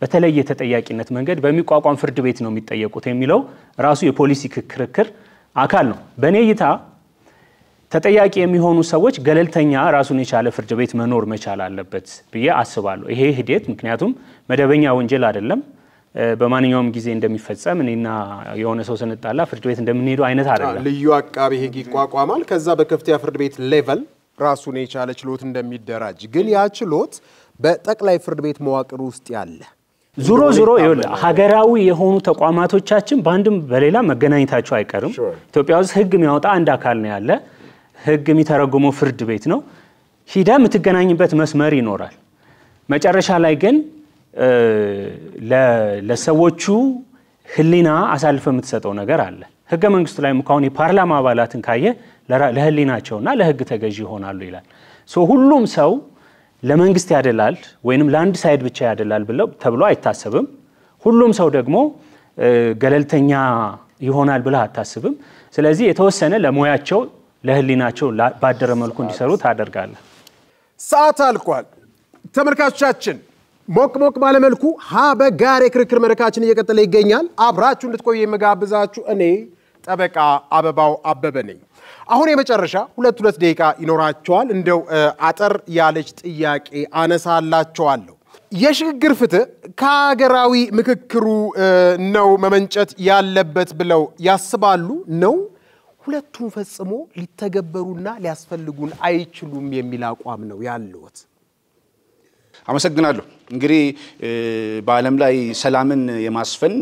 S3: በተለየ ተጠያቂነት መንገድ በሚቋቋም ፍርድ ቤት ነው የሚጠየቁት የሚለው ራሱ የፖሊሲ ክርክር አካል ነው። በኔ እይታ ተጠያቂ የሚሆኑ ሰዎች ገለልተኛ ራሱን የቻለ ፍርድ ቤት መኖር መቻል አለበት ብዬ አስባለሁ። ይሄ ሂደት ምክንያቱም መደበኛ ወንጀል አይደለም። በማንኛውም ጊዜ እንደሚፈጸም እኔና የሆነ ሰው ስንጣላ ፍርድ ቤት እንደምንሄደው አይነት አይደለም።
S1: ልዩ አቃቢ ህግ ይቋቋማል። ከዛ በከፍተኛ ፍርድ ቤት ሌቨል ራሱን የቻለ ችሎት እንደሚደራጅ ግን ያ ችሎት በጠቅላይ ፍርድ ቤት መዋቅር ውስጥ ያለ
S3: ዙሮ ሀገራዊ የሆኑ ተቋማቶቻችን በአንድም በሌላ መገናኘታቸው አይቀርም። ኢትዮጵያ ውስጥ ህግ የሚያወጣ አንድ አካል ነው ያለ። ህግ የሚተረጉመው ፍርድ ቤት ነው። ሂዳ የምትገናኝበት መስመር ይኖራል። መጨረሻ ላይ ግን ለሰዎቹ ህሊና አሳልፈ የምትሰጠው ነገር አለ። ህገ መንግስቱ ላይ እንኳን የፓርላማ አባላትን ካየ ለህሊናቸውና ለህግ ተገዢ ይሆናሉ ይላል። ሁሉም ሰው ለመንግስት ያደላል ወይንም ለአንድ ሳይድ ብቻ ያደላል ተብሎ አይታሰብም። ሁሉም ሰው ደግሞ ገለልተኛ ይሆናል ብለህ አታስብም። ስለዚህ የተወሰነ ለሙያቸው ለህሊናቸው ባደረ መልኩ እንዲሰሩ ታደርጋለህ።
S1: ሰዓት አልቋል። ተመልካቾቻችን ሞቅ ባለመልኩ ሀበጋር የክርክር መድረካችን እየቀጠለ ይገኛል። አብራችሁ እንድትቆዩ የምጋብዛችሁ እኔ ጠበቃ አበባው አበበ ነኝ። አሁን የመጨረሻ 2 ደቂቃ ይኖራቸዋል። እንደው አጠር ያለች ጥያቄ አነሳላችኋለሁ። የሽግግር ፍትህ ከሀገራዊ ምክክሩ ነው መመንጨት ያለበት ብለው ያስባሉ ነው ሁለቱም ፈጽሞ ሊተገበሩና ሊያስፈልጉን አይችሉም የሚል አቋም ነው ያለውት?
S2: አመሰግናለሁ። እንግዲህ በዓለም ላይ ሰላምን የማስፈን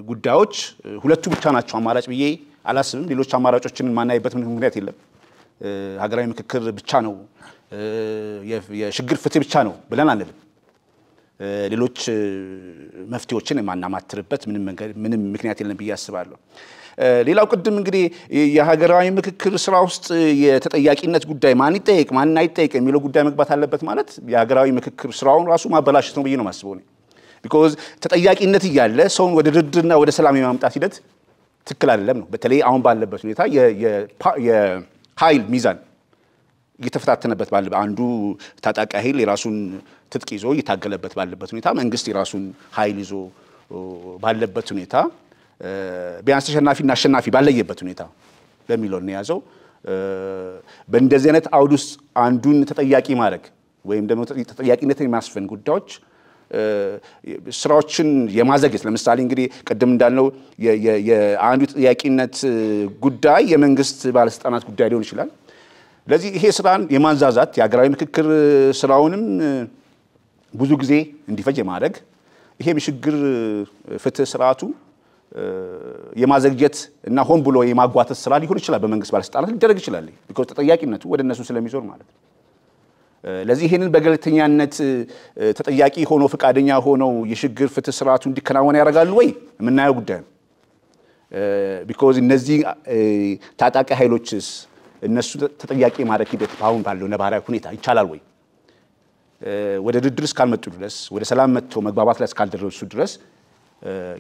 S2: ጉዳዮች ሁለቱ ብቻ ናቸው አማራጭ ብዬ አላስብም። ሌሎች አማራጮችን ማናይበት ምንም ምክንያት የለም። ሀገራዊ ምክክር ብቻ ነው የሽግግር ፍትህ ብቻ ነው ብለን አንልም። ሌሎች መፍትሄዎችን ማናማትርበት ምንም ምክንያት የለም ብዬ አስባለሁ። ሌላው ቅድም እንግዲህ የሀገራዊ ምክክር ስራ ውስጥ የተጠያቂነት ጉዳይ ማን ይጠይቅ ማን አይጠይቅ የሚለው ጉዳይ መግባት አለበት ማለት የሀገራዊ ምክክር ስራውን ራሱ ማበላሸት ነው ብዬ ነው ማስበው ነው። because ተጠያቂነት ይያለ ሰውን ወደ ድርድርና ወደ ሰላም የማምጣት ሂደት ትክክል አይደለም ነው። በተለይ አሁን ባለበት ሁኔታ የኃይል ሚዛን እየተፈታተነበት ባለ አንዱ ታጣቂ ኃይል የራሱን ትጥቅ ይዞ እየታገለበት ባለበት ሁኔታ መንግስት የራሱን ኃይል ይዞ ባለበት ሁኔታ ቢያንስ ተሸናፊና አሸናፊ ባለየበት ሁኔታ በሚለው ነው ያዘው። በእንደዚህ አይነት አውዱስ አንዱን ተጠያቂ ማድረግ ወይም ደግሞ ተጠያቂነትን የማስፈን ጉዳዮች ስራዎችን የማዘግየት ለምሳሌ እንግዲህ ቀደም እንዳልነው የአንዱ ተጠያቂነት ጉዳይ የመንግስት ባለስልጣናት ጉዳይ ሊሆን ይችላል። ለዚህ ይሄ ስራን የማንዛዛት የሀገራዊ ምክክር ስራውንም ብዙ ጊዜ እንዲፈጅ የማድረግ ይሄ የሽግግር ፍትህ ስርዓቱ የማዘግየት እና ሆን ብሎ የማጓተት ስራ ሊሆን ይችላል በመንግስት ባለስልጣናት ሊደረግ ይችላል because ተጠያቂነቱ ወደ እነሱ ስለሚዞር ማለት ነው። ለዚህ ይሄንን በገለልተኛነት ተጠያቂ ሆኖ ፍቃደኛ ሆኖ የሽግግር ፍትህ ስርዓቱ እንዲከናወን ያደርጋሉ ወይ የምናየው ጉዳይ ነው። because እነዚህ ታጣቂ ኃይሎችስ እነሱ ተጠያቂ ማድረግ ሂደት አሁን ባለው ነባራዊ ሁኔታ ይቻላል ወይ? ወደ ድርድር እስካልመጡ ድረስ ወደ ሰላም መጥቶ መግባባት ላይ እስካልደረሱ ድረስ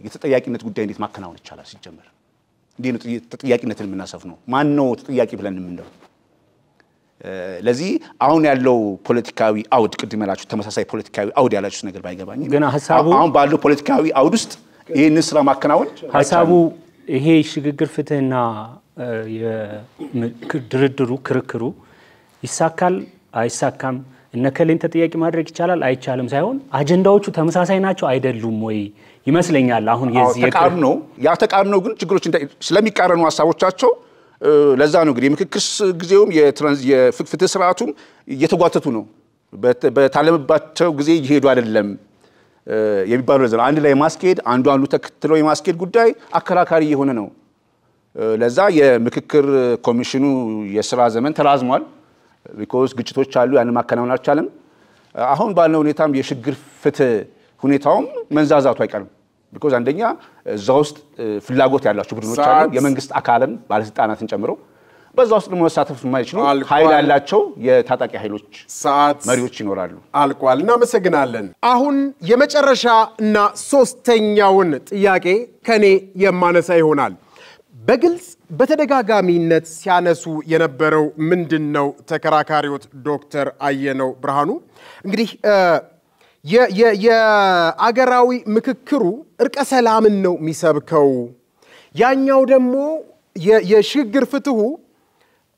S2: የተጠያቂነት ጉዳይ እንዴት ማከናወን ይቻላል? ሲጀመር እንዴት ነው ተጠያቂነትን የምናሰፍነው? ማን ነው ተጠያቂ ብለን የምንለው? ለዚህ አሁን ያለው ፖለቲካዊ አውድ ቅድም ያላችሁ ተመሳሳይ ፖለቲካዊ አውድ ያላችሁ ነገር ባይገባኝ
S3: ግን ሐሳቡ
S2: አሁን ባለው ፖለቲካዊ አውድ ውስጥ ይሄንን ስራ ማከናወን
S3: ሐሳቡ ይሄ ሽግግር ፍትህና የድርድሩ ክርክሩ ይሳካል አይሳካም እነከሌን ተጠያቂ ማድረግ ይቻላል አይቻልም ሳይሆን አጀንዳዎቹ ተመሳሳይ ናቸው አይደሉም ወይ ይመስለኛል። አሁን የዚህ
S2: ተቃርኖ ግን ችግሮች ስለሚቃረኑ ሐሳቦቻቸው ለዛ ነው እንግዲህ የምክክር ጊዜውም የፍትህ ስርዓቱም እየተጓተቱ ነው። በታለመባቸው ጊዜ ይሄዱ አይደለም የሚባለው ለዛ አንድ ላይ ማስኬድ አንዱ ተከትሎ የማስኬድ ጉዳይ አከራካሪ የሆነ ነው። ለዛ የምክክር ኮሚሽኑ የሥራ ዘመን ተራዝሟል because ግጭቶች አሉ ያን ማከናወን አልቻለም። አሁን ባለው ሁኔታም የሽግግር ፍትህ ሁኔታውም መንዛዛቱ አይቀርም because አንደኛ እዛው ውስጥ ፍላጎት ያላቸው ቡድኖች አሉ የመንግስት አካልን ባለስልጣናትን ጨምሮ በዛው ውስጥ መሳተፍ የማይችሉ ኃይል ያላቸው የታጣቂ ኃይሎች መሪዎች ይኖራሉ።
S1: አልቋል። እናመሰግናለን። አሁን የመጨረሻ እና ሶስተኛውን ጥያቄ ከኔ የማነሳ ይሆናል። በግልጽ በተደጋጋሚነት ሲያነሱ የነበረው ምንድነው ተከራካሪዎት ዶክተር አየነው ብርሃኑ እንግዲህ የአገራዊ ምክክሩ እርቀ ሰላምን ነው የሚሰብከው ያኛው ደግሞ የሽግግር ፍትሁ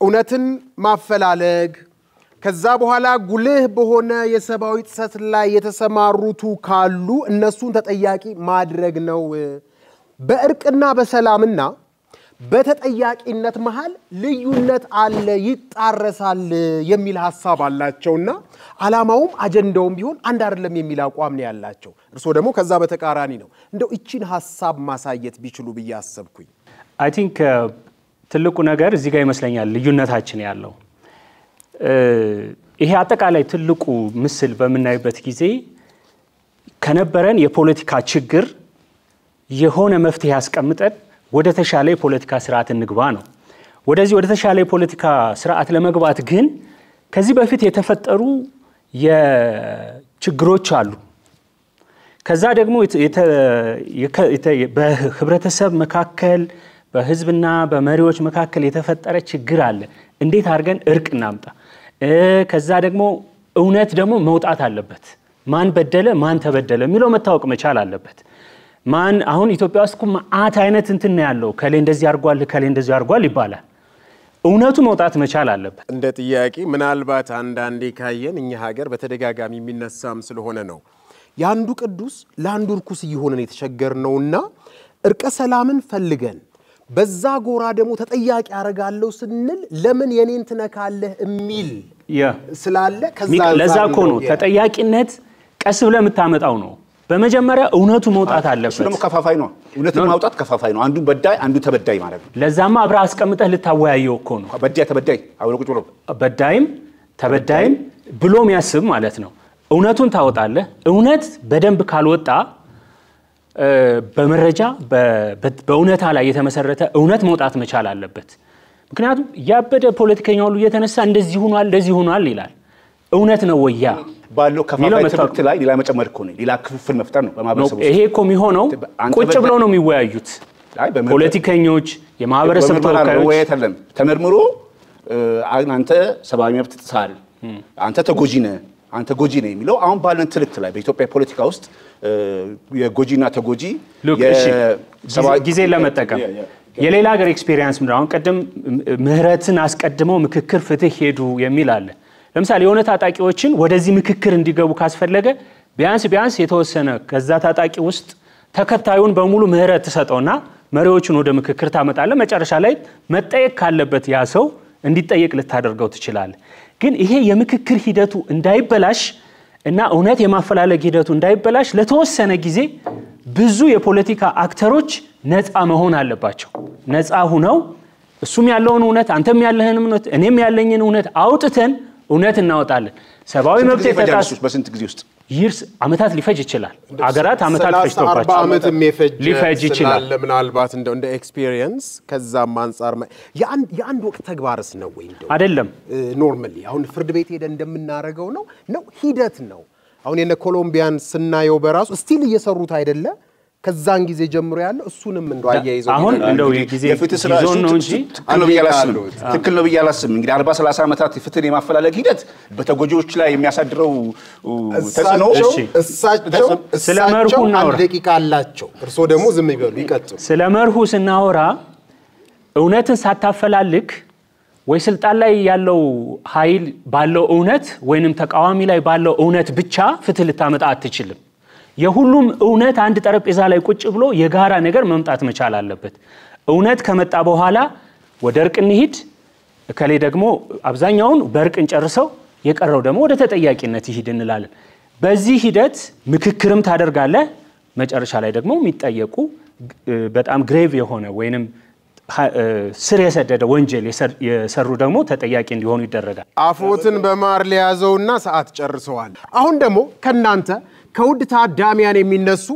S1: እውነትን ማፈላለግ ከዛ በኋላ ጉልህ በሆነ የሰብአዊ ጥሰት ላይ የተሰማሩቱ ካሉ እነሱን ተጠያቂ ማድረግ ነው። በእርቅና በሰላምና በተጠያቂነት መሃል ልዩነት አለ ይጣረሳል የሚል ሐሳብ አላቸውና አላማውም አጀንዳውም ቢሆን አንድ አይደለም የሚል አቋም ነው ያላቸው። እርሶ ደግሞ ከዛ በተቃራኒ ነው። እንደው እቺን ሐሳብ ማሳየት ቢችሉ በያሰብኩኝ
S3: I think ትልቁ ነገር እዚህ ጋር ይመስለኛል ልዩነታችን ያለው ይሄ አጠቃላይ ትልቁ ምስል በመናይበት ጊዜ ከነበረን የፖለቲካ ችግር የሆነ መፍትሄ ያስቀምጠን ወደ ተሻለ የፖለቲካ ስርዓት እንግባ ነው። ወደዚህ ወደ ተሻለ የፖለቲካ ስርዓት ለመግባት ግን ከዚህ በፊት የተፈጠሩ የችግሮች አሉ። ከዛ ደግሞ በህብረተሰብ መካከል በህዝብና በመሪዎች መካከል የተፈጠረ ችግር አለ። እንዴት አድርገን እርቅ እናምጣ? ከዛ ደግሞ እውነት ደግሞ መውጣት አለበት። ማን በደለ ማን ተበደለ የሚለው መታወቅ መቻል አለበት። ማን አሁን ኢትዮጵያ ውስጥ ማአት አይነት እንትን ያለው ከሌ እንደዚህ አርጓል ከሌ እንደዚህ አርጓል ይባላል። እውነቱ መውጣት መቻል አለበት
S1: እንደ ጥያቄ ምናልባት አንዳንዴ ካየን እኛ ሀገር በተደጋጋሚ የሚነሳም ስለሆነ ነው ያንዱ ቅዱስ ለአንዱ ርኩስ ይሆነን የተቸገርነውና እርቀ ሰላምን ፈልገን በዛ ጎራ ደግሞ ተጠያቂ ያረጋለው ስንል ለምን የኔን ተነካለህ እሚል ስላለ ከዛ
S3: ለዛኮ ነው ተጠያቂነት ቀስ ብለ የምታመጣው ነው በመጀመሪያ እውነቱ መውጣት አለበት
S2: ስለምን ከፋፋይ ነው እውነቱን ማውጣት ከፋፋይ ነው አንዱ በዳይ አንዱ ተበዳይ ማለት ነው
S3: ለዛማ አብራ አስቀምጠህ ልታወያየው እኮ ነው
S2: በዳይ ተበዳይ አብሮ ቁጭ ብሎ
S3: በዳይም ተበዳይም ብሎም ያስብ ማለት ነው እውነቱን ታወጣለህ እውነት በደንብ ካልወጣ በመረጃ በእውነታ ላይ የተመሰረተ እውነት መውጣት መቻል አለበት ምክንያቱም ያበደ ፖለቲከኛው ሁሉ እየተነሳ እንደዚህ ሆኗል ይላል እውነት ነው ወያ
S2: ባለው ከፋፋይ ትርክት ላይ ሌላ መጨመር እኮ ነው ሌላ ክፍፍል መፍጠር ነው በማህበረሰቡ
S3: ይሄ እኮ የሚሆነው ቁጭ ብለው ነው የሚወያዩት ፖለቲከኞች የማህበረሰብ ተወካዮች
S2: ወይ ተመርምሮ አንተ ሰብአዊ መብት ጥሳል አንተ ተጎጂ ነህ የሚለው አሁን ባለን ትርክት ላይ በኢትዮጵያ ፖለቲካ ውስጥ የጎጂና ተጎጂ
S3: ጊዜ ለመጠቀም የሌላ ሀገር ኤክስፒሪየንስ ምንድነው አሁን ቀደም ምህረትን አስቀድመው ምክክር ፍትህ ሄዱ የሚል አለ ለምሳሌ የሆነ ታጣቂዎችን ወደዚህ ምክክር እንዲገቡ ካስፈለገ ቢያንስ የተወሰነ ከዛ ታጣቂ ውስጥ ተከታዩን በሙሉ ምህረት ተሰጠውና መሪዎቹን ወደ ምክክር ታመጣለ መጨረሻ ላይ መጠየቅ ካለበት ያ ሰው እንዲጠየቅ ልታደርገው ትችላለህ ግን ይሄ የምክክር ሂደቱ እንዳይበላሽ እና እውነት የማፈላለግ ሂደቱ እንዳይበላሽ ለተወሰነ ጊዜ ብዙ የፖለቲካ አክተሮች ነፃ መሆን አለባቸው ነፃ ሆነው እሱም ያለውን እውነት አንተም ያለህን እውነት እኔም ያለኝን እውነት አውጥተን እውነት እናወጣለን ሰባዊ መብት የተጣሱ
S2: በስንት ጊዜ ውስጥ
S3: ይርስ አመታት ሊፈጅ ይችላል አገራት አመታት ፈጅተውባቸው
S1: 40 አመት
S3: ሊፈጅ ይችላል
S1: ምናልባት እንደ ኤክስፒሪየንስ ከዛም አንፃር የአንድ ወቅት ተግባርስ ነው ወይ እንደው
S3: አይደለም
S1: ኖርማሊ አሁን ፍርድ ቤት ሄደን እንደምናረጋው ነው ሂደት ነው አሁን የነ ኮሎምቢያን ስናየው በራሱ ስቲል እየሰሩት አይደለ ከዛን ጊዜ ጀምሮ ያለው እሱንም እንደው አያይዘው
S3: አሁን እንደው የጊዜ ዞን ነው እንጂ
S2: ትክክል ነው ብያላስም እንግዲህ 40-30 አመታት ፍትህን የማፈላለግ ሂደት በተጎጂዎች ላይ የሚያሳድረው ተጽዕኖ
S1: እሳቸው ስለመርሁና አንድ ደቂቃ አላቸው እርሶ ደግሞ ዝም ይበሉ ይቀጥሉ
S3: ስለመርሁ ስናወራ እውነትን ሳታፈላልክ ወይ ስልጣን ላይ ያለው ኃይል ባለው እውነት ወይንም ተቃዋሚ ላይ ባለው እውነት ብቻ ፍትህ ልታመጣ አትችልም የሁሉም እውነት አንድ ጠረጴዛ ላይ ቁጭ ብሎ የጋራ ነገር መምጣት መቻል አለበት እውነት ከመጣ በኋላ ወደ እርቅ እንሂድ እከሌ ደግሞ አብዛኛውን በእርቅን ጨርሰው የቀረው ደግሞ ወደ ተጠያቂነት ይሂድ እንላለን በዚህ ሂደት ምክክርም ታደርጋለ መጨረሻ ላይ ደግሞ የሚጠየቁ በጣም ግሬቭ የሆነ ወይንም ስር የሰደደ ወንጀል የሰሩ ደግሞ ተጠያቂ እንዲሆኑ ይደረጋል
S1: አፎትን በማር ሊያዘውና ሰዓት ጨርሰዋል አሁን ደግሞ ከናንተ ከውድ ታዳሚያን የሚነሱ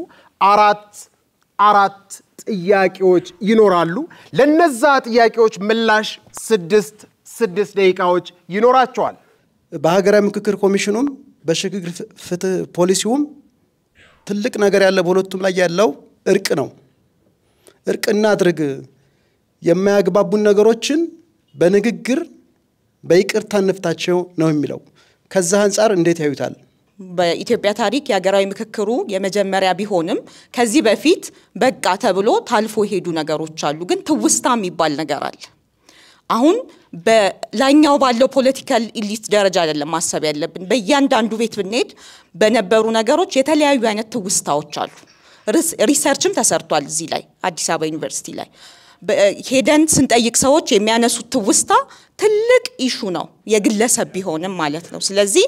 S1: አራት ጥያቄዎች ይኖራሉ ለነዛ ጥያቄዎች ምላሽ 6 ደቂቃዎች ይኖራቸዋል
S4: በሀገራዊ ምክክር ኮሚሽኑም በሽግግር ፍትህ ፖሊሲውም ትልቅ ነገር ያለ በሁለቱም ላይ ያለው እርቅ ነው እርቅና አድርግ የማያግባቡን ነገሮችን በንግግር በይቅርታ እንፍታቸው ነው የሚለው ከዛ አንፃር እንዴት ያዩታል
S5: በኢትዮጵያ ታሪክ የሀገራዊ ምክክሩ የመጀመሪያ ቢሆንም ከዚህ በፊት በቃ ተብሎ ታልፎ ሄዱ ነገሮች አሉ ግን ትውስታ የሚባል ነገር አለ አሁን በላይኛው ባለው ፖለቲካል ኢሊት ደረጃ አይደለም ማሰብ ያለብን በእያንዳንዱ ቤት ብንሄድ በነበሩ ነገሮች የተለያዩ አይነት ትውስታዎች አሉ ሪሰርችም ተሰርቷል እዚህ ላይ አዲስ አበባ ዩኒቨርሲቲ ላይ ሄደን ስንጠይቅ ሰዎች የሚያነሱት ትውስታ ትልቅ ኢሹ ነው የግለሰብ ቢሆንም ማለት ነው ስለዚህ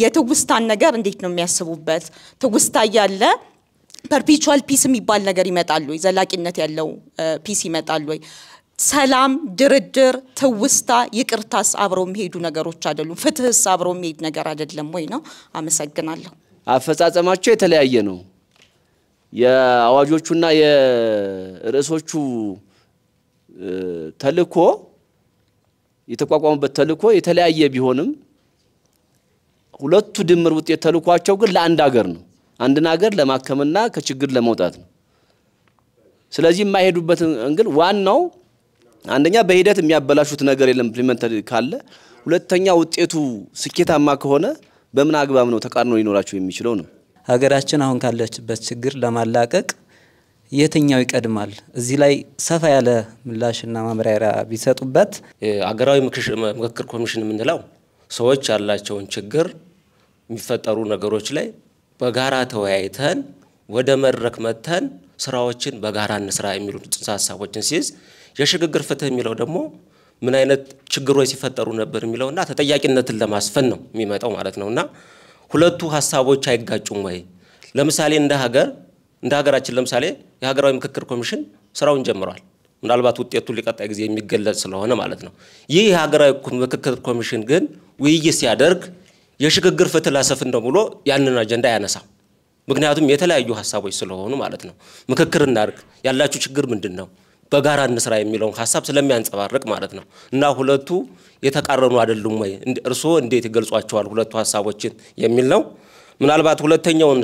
S5: የትውስታን ነገር እንዴት ነው የሚያስቡበት ትውስታ ያለ ፐርፔቹዋል ፒስ የሚባል ነገር ይመጣል ወይ ዘላቂነት ያለው ፒስ ይመጣል ወይ ሰላም ድርድር ትውስታ ይቅርታስ አብረው የሚሄዱ ነገሮች አይደሉም ፍትህስ አብረው የሚሄድ ነገር አይደለም ወይ ነው አመሰግናለሁ
S6: አፈጻጸማቸው የተለያየ ነው የአዋጆቹና የርዕሶቹ ተልኮ የተቋቋሙበት ተልኮ የተለያየ ቢሆንም ሁለቱ ድምር ውጤት ተልኳቸው ግን ለአንድ ሀገር ነው አንድን ሀገር ለማከምና ከችግር ለመውጣት ነው ስለዚህ የማይሄዱበት እንግል ዋናው አንደኛ በሂደት የሚያበላሹት ነገር የለም ኢምፕሊመንት ካለ ሁለተኛ ውጤቱ ስኬታማ ከሆነ በምን አግባብ ነው ተቃርኖ ሊኖራቸው የሚችለው ነው
S7: ሀገራችን አሁን ካለችበት ችግር ለማላቀቅ የትኛው ይቀድማል? እዚህ ላይ ሰፋ ያለ ምላሽና ማብራሪያ ቢሰጡበት።
S8: አገራዊ ምክክር ኮሚሽን የምንለው ሰዎች ያላቸውን ችግር የሚፈጠሩ ነገሮች ላይ በጋራ ተወያይተን ወደ መድረክ መተን ስራዎችን በጋራ እንስራ የሚሉ ጽንሰ ሐሳቦችን ሲይዝ የሽግግር ፍትህ የሚለው ደግሞ ምን አይነት ችግሮች ሲፈጠሩ ነበር የሚለውና ተጠያቂነትን ለማስፈን ነው የሚመጣው ማለት ነውና ሁለቱ ሐሳቦች አይጋጩም ወይ? ለምሳሌ እንደ ሀገራችን ለምሳሌ የሀገራዊ ምክክር ኮሚሽን ስራውን ጀምሯል። ምናልባት ውጤቱ ሊቀጣይ ጊዜ የሚገለጽ ስለሆነ ማለት ነው። ይህ የሀገራዊ ምክክር ኮሚሽን ግን ውይይት ሲያደርግ የሽግግር ፍትህ ላሰፍን ነው ብሎ ያንን አጀንዳ ያነሳም። ምክንያቱም የተለያዩ ሐሳቦች ስለሆኑ ማለት ነው። ምክክር እናድርግ፣ ያላችሁ ችግር ምንድነው፣ በጋራ እንስራ የሚለውን ሐሳብ ስለሚያንጸባርቅ ማለት ነው። እና ሁለቱ የተቃረኑ አይደሉም ወይ? እርስዎ እንዴት ይገልጿቸዋል ሁለቱ ሐሳቦችን የሚል ነው። ምናልባት ሁለተኛውን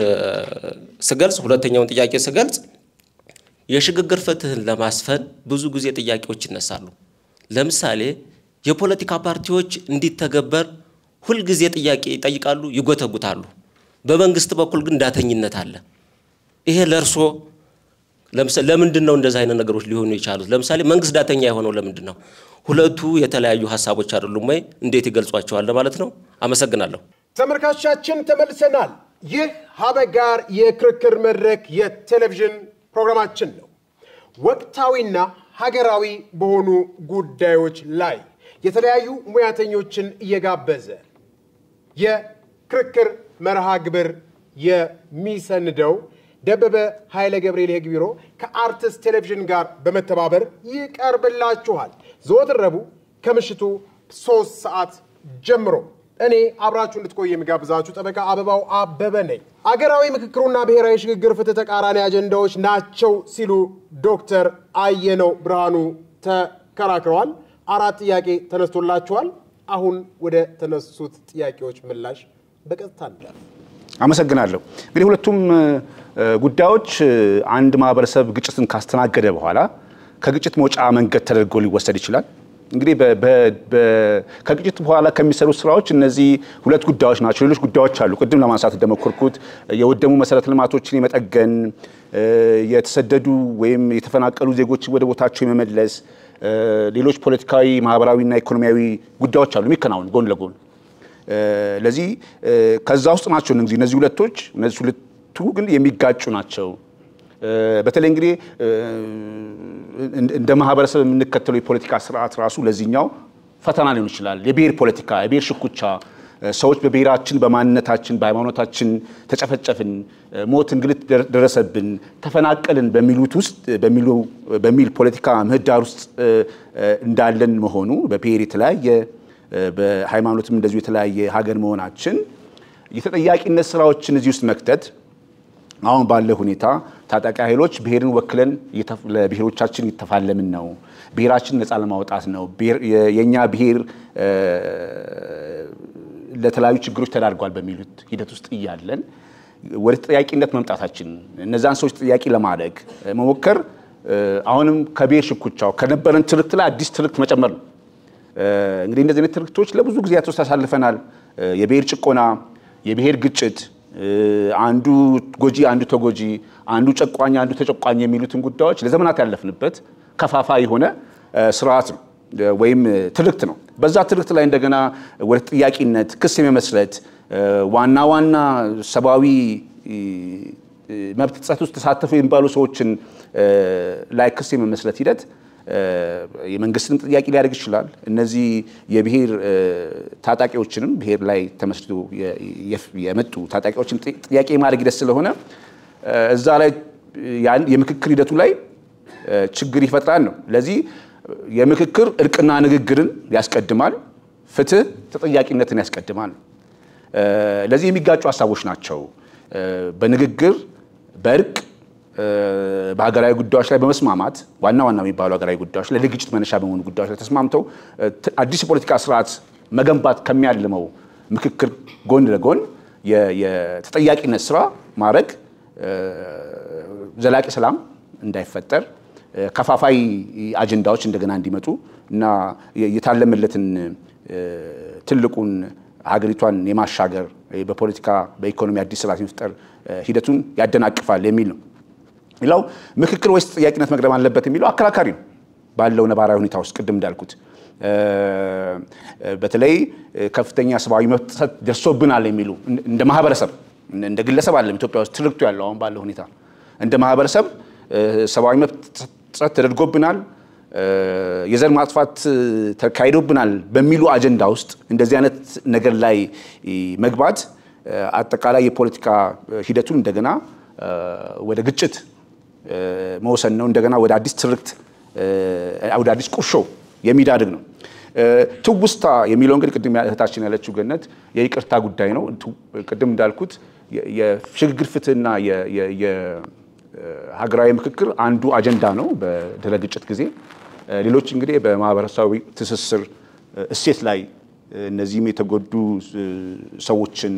S8: ጥያቄ ስገልጽ የሽግግር ፍትህን ለማስፈን ብዙ ጊዜ ጥያቄዎች ይነሳሉ። ለምሳሌ የፖለቲካ ፓርቲዎች እንዲተገበር ሁሉ ጊዜ ጥያቄ ይጠይቃሉ፣ ይጎተጉታሉ። በመንግስት በኩል ግን ዳተኝነት አለ። ይሄ ለርሶ ለምሳሌ ለምንድን ነው እንደዛ አይነት ነገሮች ሊሆኑ ይቻላል? ለምሳሌ መንግስት ዳተኛ የሆነው ለምንድን ነው? ሁለቱ የተለያዩ ሐሳቦች አይደሉም ወይ? እንዴት ይገልጿቸዋል ማለት ነው። አመሰግናለሁ።
S1: ተመልካቾቻችን ተመልሰናል። ይህ ሀበጋር የክርክር መድረክ የቴሌቪዥን ፕሮግራማችን ነው። ወቅታዊና ሀገራዊ በሆኑ ጉዳዮች ላይ የተለያዩ ሙያተኞችን እየጋበዘ የክርክር መርሃ ግብር የሚሰንደው ደበበ ኃይለ ገብርኤል የህግ ቢሮ ከአርትስ ቴሌቪዥን ጋር በመተባበር ይቀርብላችኋል። ዘወትር ረቡዕ ከምሽቱ 3 ሰዓት ጀምሮ እኔ አብራችሁ እንድትቆዩ የሚጋብዛችሁ ጠበቃ አበባው አበበ ነኝ። አገራዊ ምክክሩና ብሔራዊ ሽግግር ፍትህ ተቃራኒ አጀንዳዎች ናቸው ሲሉ ዶክተር አየነው ብርሃኑ ተከራክረዋል። 4 ጥያቄ ተነስቶላችኋል። አሁን ወደ ተነሱት ጥያቄዎች ምላሽ በቀጥታ እንላለን።
S2: አመሰግናለሁ። እንግዲህ ሁለቱም ጉዳዮች አንድ ማህበረሰብ ግጭትን ካስተናገደ በኋላ ከግጭት መውጫ መንገድ ተደርጎ ሊወሰድ ይችላል። እንግዲህ ከግጭት በኋላ ከሚሰሩ ስራዎች እነዚህ ሁለት ጉዳዮች ናቸው። ሌሎች ጉዳዮች አሉ። ቅድም ለማንሳት እንደሞከርኩት የወደሙ መሰረተ ልማቶችን የመጠገን፣ የተሰደዱ ወይም የተፈናቀሉ ዜጎችን ወደ ቦታቸው የመመለስ፣ ሌሎች ፖለቲካዊ፣ ማህበራዊና ኢኮኖሚያዊ ጉዳዮች አሉ የሚከናወኑ ጎን ለጎን። ለዚህ ከዛ ውስጥ ናቸው እነዚህ ሁለቱ ግን የሚጋጩ ናቸው። በተለይ እንግዲህ እንደ ማህበረሰብ የምንከተለው የፖለቲካ ስርዓት ራሱ ለዚህኛው ፈተና ሊሆን ይችላል። የብሔር ፖለቲካ፣ የብሔር ሽኩቻ፣ ሰዎች በብሔራችን፣ በማንነታችን፣ በሃይማኖታችን ተጨፈጨፍን፣ ሞት፣ እንግልት ደረሰብን፣ ተፈናቀልን በሚል ፖለቲካ ምህዳር ውስጥ እንዳለን መሆኑ በብሔር የተለያየ በሃይማኖትም እንደዚሁ የተለያየ ሀገር መሆናችን የተጠያቂነት ስራዎችን እዚህ ውስጥ መክተት አሁን ባለ ሁኔታ ታጣቂ ኃይሎች ብሔርን ወክለን ለብሔሮቻችን እየተፋለምን ነው፣ ብሔራችን ነፃ ለማውጣት ነው፣ የኛ ብሔር ለተለያዩ ችግሮች ተዳርጓል በሚሉት ሂደት ውስጥ እያለን ወደ ተጠያቂነት መምጣታችን እነዛን ሰዎች ተጠያቂ ለማድረግ መሞከር አሁንም ከብሔር ሽኩቻው ከነበረን ትርክት ላይ አዲስ ትርክት መጨመር ነው። እንግዲህ እንደዚህ አይነት ትርክቶች ለብዙ ጊዜያቶች ተሳልፈናል። የብሔር ጭቆና፣ የብሔር ግጭት፣ አንዱ ጎጂ አንዱ ተጎጂ፣ አንዱ ጨቋኝ አንዱ ተጨቋኝ የሚሉትን ጉዳዮች ለዘመናት ያለፍንበት ከፋፋይ የሆነ ስርዓት ነው ወይም ትርክት ነው። በዛ ትርክት ላይ እንደገና ወደ ጥያቄነት ክስ የመመስረት ዋና ሰብአዊ መብት ጥሰት ውስጥ ተሳተፉ የሚባሉ ሰዎችን ላይ ክስ የመመስረት ሂደት የመንግስትን ጥያቄ ሊያደርግ ይችላል። እነዚህ የብሔር ታጣቂዎችንም ብሔር ላይ ተመስርቶ የመጡ ታጣቂዎችን ጥያቄ ማድረግ ሂደት ስለሆነ እዛ ላይ የምክክር ሂደቱ ላይ ችግር ይፈጥራል ነው። ለዚህ የምክክር እርቅና ንግግርን ያስቀድማል፣ ፍትህ ተጠያቂነትን ያስቀድማል። ለዚህ የሚጋጩ ሐሳቦች ናቸው። በንግግር በእርቅ በሀገራዊ ጉዳዮች ላይ በመስማማት ዋና የሚባሉ ሀገራዊ ጉዳዮች ላይ ለግጭት መነሻ በመሆኑ ጉዳዮች ላይ ተስማምተው አዲስ የፖለቲካ ስርዓት መገንባት ከሚያልመው ምክክር ጎን ለጎን የተጠያቂነት ስራ ማድረግ ዘላቂ ሰላም እንዳይፈጠር ከፋፋይ አጀንዳዎች እንደገና እንዲመጡ እና የታለመለትን ትልቁን ሀገሪቷን የማሻገር በፖለቲካ በኢኮኖሚ አዲስ ስርዓት መፍጠር ሂደቱን ያደናቅፋል የሚል ነው። ሌላው ምክክር ወይስ ተጠያቂነት መቅደም አለበት የሚለው አከራካሪ ነው ባለው ነባራዊ ሁኔታ ውስጥ ቅድም እንዳልኩት በተለይ ከፍተኛ ሰብአዊ መብት ጥሰት ደርሶብናል የሚሉ እንደ ማህበረሰብ እንደ ግለሰብ አይደለም ኢትዮጵያ ውስጥ ትርክቱ ያለው አሁን ባለው ሁኔታ እንደ ማህበረሰብ ሰብአዊ መብት ጥሰት ተደርጎብናል የዘር ማጥፋት ተካሂዶብናል በሚሉ አጀንዳ ውስጥ እንደዚህ አይነት ነገር ላይ መግባት አጠቃላይ የፖለቲካ ሂደቱን እንደገና ወደ ግጭት መውሰድ ነው እንደገና ወደ አዲስ ትርክት ወደ አዲስ ቁርሾ የሚዳርግ ነው ትውስታ የሚለው እንግዲህ ቅድም እህታችን ያለችው ገነት የይቅርታ ጉዳይ ነው ቅድም እንዳልኩት የሽግግር ፍትህና የሀገራዊ ምክክር አንዱ አጀንዳ ነው በድህረ ግጭት ጊዜ ሌሎች እንግዲህ በማህበረሰባዊ ትስስር እሴት ላይ እነዚህም የተጎዱ ሰዎችን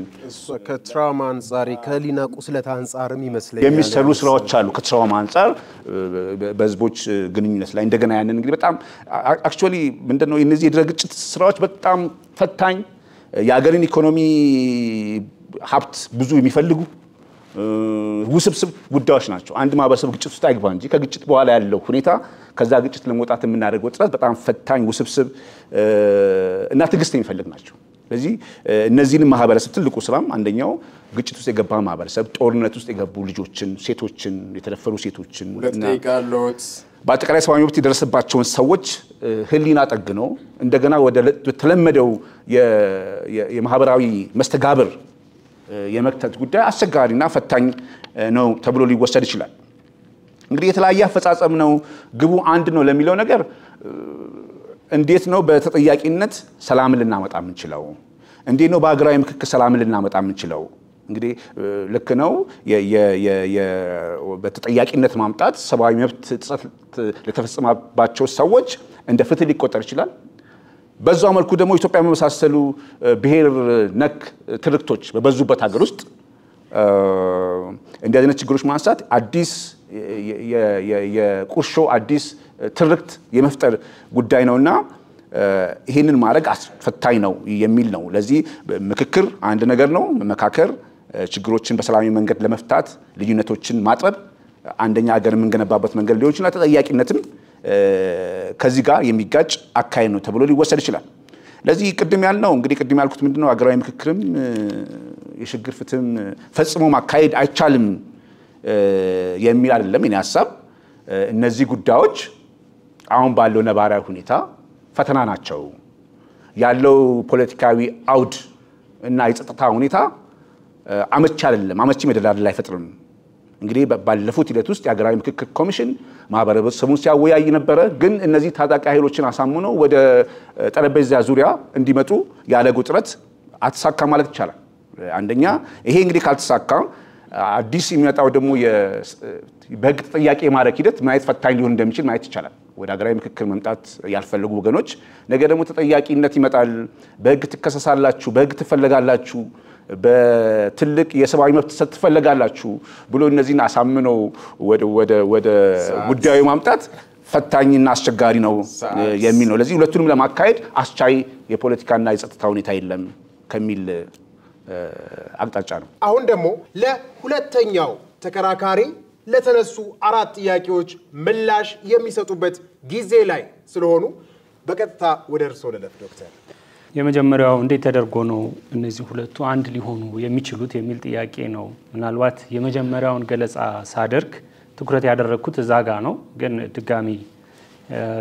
S1: ከትራውማ አንፃር ከሊና ቁስለት አንፃርም ይመስለኛል
S2: የሚሰሩ ስራዎች አሉ ከትራውማ አንፃር በህዝቦች ግንኙነት ላይ እንደገና ያንን እንግዲህ በጣም አክቹአሊ ምንድነው እነዚህ የድህረ ግጭት ስራዎች በጣም ፈታኝ የሀገርን ኢኮኖሚ ሀብት ብዙ የሚፈልጉ ውስብስብ ጉዳዮች ናቸው አንድ ማህበረሰብ ግጭት ውስጥ አይግባ እንጂ ከግጭት በኋላ ያለው ሁኔታ ከዛ ግጭት ለመውጣት የምናደርገው ጥረት በጣም ፈታኝ ውስብስብ እና ትዕግስት የሚፈልግ ናቸው ስለዚህ እነዚህን ማህበረሰብ ትልቁ ስራም አንደኛው ግጭት ውስጥ የገባ ማህበረሰብ ጦርነት ውስጥ የገቡ ልጆችን ሴቶችን የተደፈሩ ሴቶችን በአጠቃላይ ሰብአዊ መብት የደረሰባቸውን ሰዎች ህሊና ጠግነው እንደገና ወደ ተለመደው የማህበራዊ መስተጋብር የመክተት ጉዳይ አስቸጋሪና ፈታኝ ነው ተብሎ ሊወሰድ ይችላል እንግዲህ የተለያየ አፈጻጸም ነው ግቡ አንድ ነው ለሚለው ነገር እንዴት ነው በተጠያቂነት ሰላም ልናመጣ የምንችለው እንዴት ነው በአገራዊ ምክክር ሰላም ልናመጣ የምንችለው እንግዲህ ልክ ነው በተጠያቂነት ማምጣት ሰብአዊ መብት ጥሰት ለተፈጸመባቸው ሰዎች እንደ ፍትህ ሊቆጠር ይችላል በዛው መልኩ ደግሞ ኢትዮጵያ መመሳሰሉ ብሔር ነክ ትርክቶች በበዙበት ሀገር ውስጥ እንዲህ አይነት ችግሮች ማንሳት አዲስ የቁርሾ አዲስ ትርክት የመፍጠር ጉዳይ ነውና ይሄንን ማድረግ ፈታኝ ነው የሚል ነው ለዚህ ምክክር አንድ ነገር ነው መመካከር ችግሮችን በሰላማዊ መንገድ ለመፍታት ልዩነቶችን ማጥበብ አንደኛ ሀገር የምንገነባበት መንገድ ሊሆን ይችላል ተጠያቂነትም ከዚህ ጋር የሚጋጭ አካይ ነው ተብሎ ሊወሰድ ይችላል ለዚህ ቅድም ያልነው እንግዲህ ቅድም ያልኩት ምንድነው ሀገራዊ ምክክርም የሽግግር ፍትህም ፈጽሞ ማካሄድ አይቻልም የሚል አይደለም እኔ ሐሳብ እነዚህ ጉዳዮች አሁን ባለው ነባራዊ ሁኔታ ፈተና ናቸው ያለው ፖለቲካዊ አውድ እና የጸጥታ ሁኔታ አመቺ አይደለም አመቺ መደላደል አይፈጥርም እንግዲህ ባለፉት ሂደት ውስጥ የሀገራዊ ምክክር ኮሚሽን ማህበረሰቡን ሲያወያይ ነበር ግን እነዚህ ታጣቂ ኃይሎችን አሳምኖ ወደ ጠረጴዛ ዙሪያ እንዲመጡ ያለ ጥረት አትሳካ ማለት ይቻላል አንደኛ ይሄ እንግዲህ ካልተሳካ አዲስ የሚመጣው ደግሞ በህግ ተጠያቂ የማድረግ ሂደት ማየት ፈታኝ ሊሆን እንደሚችል ማየት ይቻላል ወደ ሀገራዊ ምክክር መምጣት ያልፈለጉ ወገኖች ነገ ደግሞ ተጠያቂነት ይመጣል በህግ ትከሰሳላችሁ በህግ ትፈለጋላችሁ በትልቅ የሰብአዊ መብት ትፈለጋላችሁ ብሎ እነዚህን አሳምነው ወደ ጉዳዩ ማምጣት ፈታኝና አስቸጋሪ ነው የሚል ነው ለዚህ ሁለቱንም ለማካሄድ አስቻይ የፖለቲካና የጸጥታ ሁኔታ የለም ከሚል አቅጣጫ ነው
S1: አሁን ደግሞ ለሁለተኛው ተከራካሪ ለተነሱ አራት ጥያቄዎች ምላሽ የሚሰጡበት ጊዜ ላይ ስለሆኑ በቀጥታ ወደ እርሶ ለለፍ ዶክተር
S3: የመጀመሪያው እንዴት ተደርጎ ነው እነዚህ ሁለቱ አንድ ሊሆኑ የሚችሉት የሚል ጥያቄ ነው ምናልባት የመጀመሪያውን ገለጻ ሳደርግ ትኩረት ያደረኩት እዛጋ ነው ግን ድጋሚ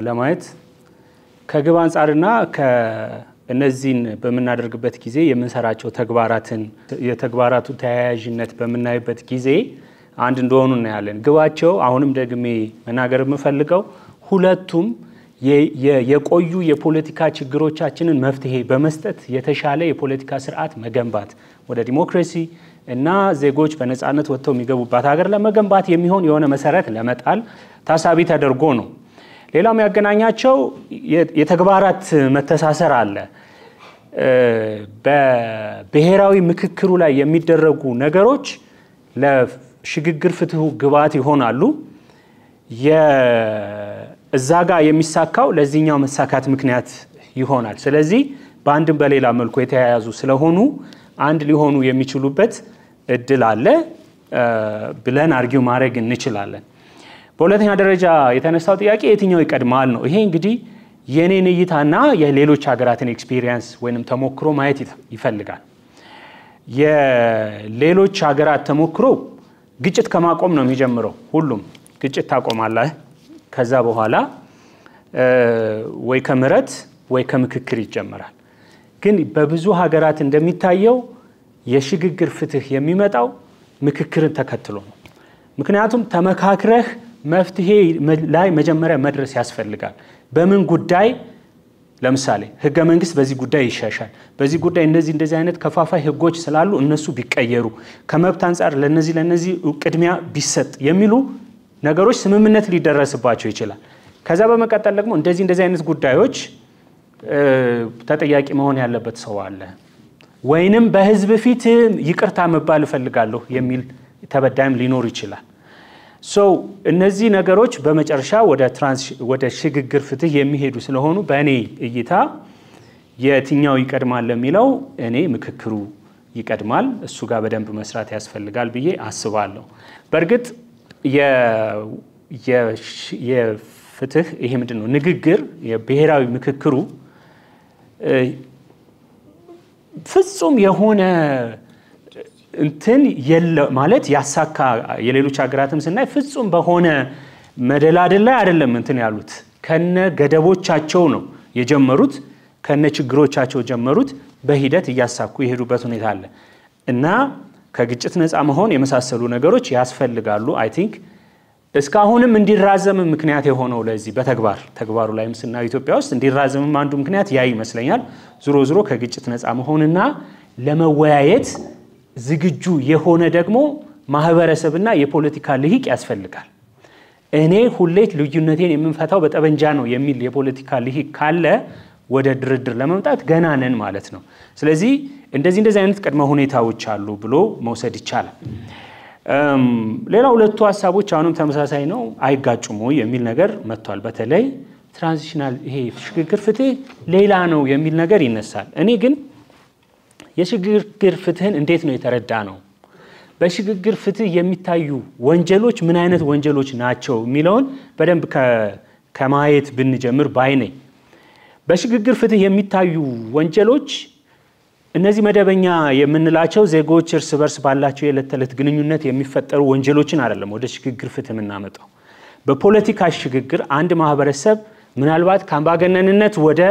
S3: ለማየት ከግብ አንፃርና ከእነዚህን በመናደርግበት ጊዜ የምንሰራቸው ተግባራትን የተግባራቱ ተያያዥነት በመናይበት ጊዜ አንድ እንደሆኑ እናያለን ግባቸው አሁንም ደግሜ መናገር የምፈልገው ሁለቱም የቆዩ የፖለቲካ ችግሮቻችንን መፍትሄ በመስጠት የተሻለ የፖለቲካ ስርዓት መገንባት ወደ ዲሞክራሲ እና ዜጎች በነጻነት ወጥተው የሚገቡባት ሀገር ለመገንባት የሚሆን የሆነ መሰረት ለመጣል ታሳቢ ተደርጎ ነው ሌላው የሚያገናኛቸው የተግባራት መተሳሰር አለ በብሔራዊ ምክክሩ ላይ የሚደረጉ ነገሮች ለሽግግር ፍትሁ ግብዓት ይሆናሉ እዛጋ የሚሳካው ለዚህኛው መሳካት ምክንያት ይሆናል ስለዚህ በአንድም በሌላ መልኩ የተያያዙ ስለሆኑ አንድ ሊሆኑ የሚችሉበት እድል አለ ብለን አርጊው ማድረግ እንችላለን በሁለተኛ ደረጃ የተነሳው ጥያቄ የትኛው ይቀድማል ነው። ይሄ እንግዲህ የኔን እይታና የሌሎች ሀገራትን ኤክስፒሪየንስ ወይንም ተሞክሮ ማየት ይፈልጋል። የሌሎች ሀገራት ተሞክሮ ግጭት ከማቆም ነው የሚጀምረው። ሁሉም ግጭት ታቆማለህ፣ ከዛ በኋላ ወይ ከምረት ወይ ከምክክር ይጀምራል። ግን በብዙ ሀገራት እንደሚታየው የሽግግር ፍትህ የሚመጣው ምክክርን ተከትሎ ነው። ምክንያቱም ተመካክረህ መፍትሄ ላይ መጀመሪያ መድረስ ያስፈልጋል። በምን ጉዳይ ለምሳሌ ህገ መንግስት በዚህ ጉዳይ ይሻሻል፣ በዚህ ጉዳይ እንደዚህ አይነት ከፋፋይ ህጎች ስላሉ እነሱ ቢቀየሩ፣ ከመብት አንፃር ለነዚህ ቅድሚያ ቢሰጥ የሚሉ ነገሮች ስምምነት ሊደረስባቸው ይችላል። ከዛ በመቀጠል ደግሞ እንደዚህ አይነት ጉዳዮች ተጠያቂ መሆን ያለበት ሰው አለ ወይንም በህዝብ ፊት ይቅርታ መባል እፈልጋለሁ የሚል ተበዳይም ሊኖር ይችላል። እነዚህ ነገሮች በመጨረሻ ወደ ሽግግር ፍትህ የሚሄዱ ስለሆኑ በእኔ እይታ የትኛው ይቀድማል ለሚለው እኔ ምክክሩ ይቀድማል፣ እሱ ጋር በደንብ መስራት ያስፈልጋል ብዬ አስባለሁ። በእርግጥ የፍትህ ይሄ ምንድነው ንግግር የብሔራዊ ምክክሩ ፍጹም የሆነ እንትን ማለት ያሳካ የሌሎች ሀገራትም ስናይ ፍጹም በሆነ መደላደል ላይ አይደለም እንትን ያሉት ከነ ገደቦቻቸው ነው የጀመሩት፣ ከነ ችግሮቻቸው ጀመሩት፣ በሂደት እያሳኩ የሄዱበት ሁኔታ አለ እና ከግጭት ነፃ መሆን የመሳሰሉ ነገሮች ያስፈልጋሉ። አይ ቲንክ እስካሁንም እንዲራዘም ምክንያት የሆነው ለዚህ ተግባሩ ላይም ስናይ ኢትዮጵያ ውስጥ እንዲራዘም አንዱ ምክንያት ያይ ይመስለኛል። ዙሮ ከግጭት ነፃ መሆንና ለመወያየት ዝግጁ የሆነ ደግሞ ማህበረሰብና የፖለቲካ ልሂቅ ያስፈልጋል። እኔ ሁሌት ልዩነቴን የምንፈታው በጠበንጃ ነው የሚል የፖለቲካ ልሂቅ ካለ ወደ ድርድር ለመምጣት ገና ነን ማለት ነው። ስለዚህ እንደዚህ አይነት ቅድመ ሁኔታዎች አሉ ብሎ መውሰድ ይቻላል። ሌላ ሁለቱ ሐሳቦች አሁንም ተመሳሳይ ነው፣ አይጋጩም የሚል ነገር መጥቷል። በተለይ ትራንዚሽናል ይሄ ሽግግር ፍትህ ሌላ ነው የሚል ነገር ይነሳል። እኔ ግን የሽግግር ፍትህን እንዴት ነው የተረዳ ነው? በሽግግር ፍትህ የሚታዩ ወንጀሎች ምን አይነት ወንጀሎች ናቸው የሚለውን በደንብ ከማየት ብንጀምር ባይ ነኝ። በሽግግር ፍትህ የሚታዩ ወንጀሎች እነዚህ መደበኛ የምንላቸው ዜጎች እርስ በርስ ባላቸው የዕለት ተዕለት ግንኙነት የሚፈጠሩ ወንጀሎችን አይደለም ወደ ሽግግር ፍትህ የምናመጣው። በፖለቲካ ሽግግር አንድ ማህበረሰብ ምናልባት ከአምባገነንነት ወደ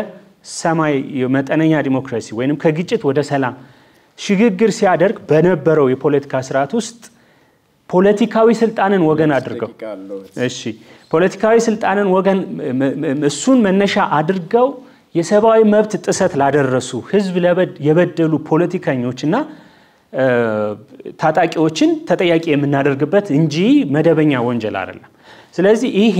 S3: ሰማይ መጠነኛ ዲሞክራሲ ወይንም ከግጭት ወደ ሰላም ሽግግር ሲያደርግ በነበረው የፖለቲካ ስርዓት ውስጥ ፖለቲካዊ ስልጣንን ወገን አድርገው ፖለቲካዊ ስልጣንን ወገን እሱን መነሻ አድርገው የሰብአዊ መብት ጥሰት ላደረሱ ህዝብ የበደሉ ፖለቲከኞችና ታጣቂዎችን ተጠያቂ የምናደርግበት እንጂ መደበኛ ወንጀል አይደለም። ስለዚህ ይሄ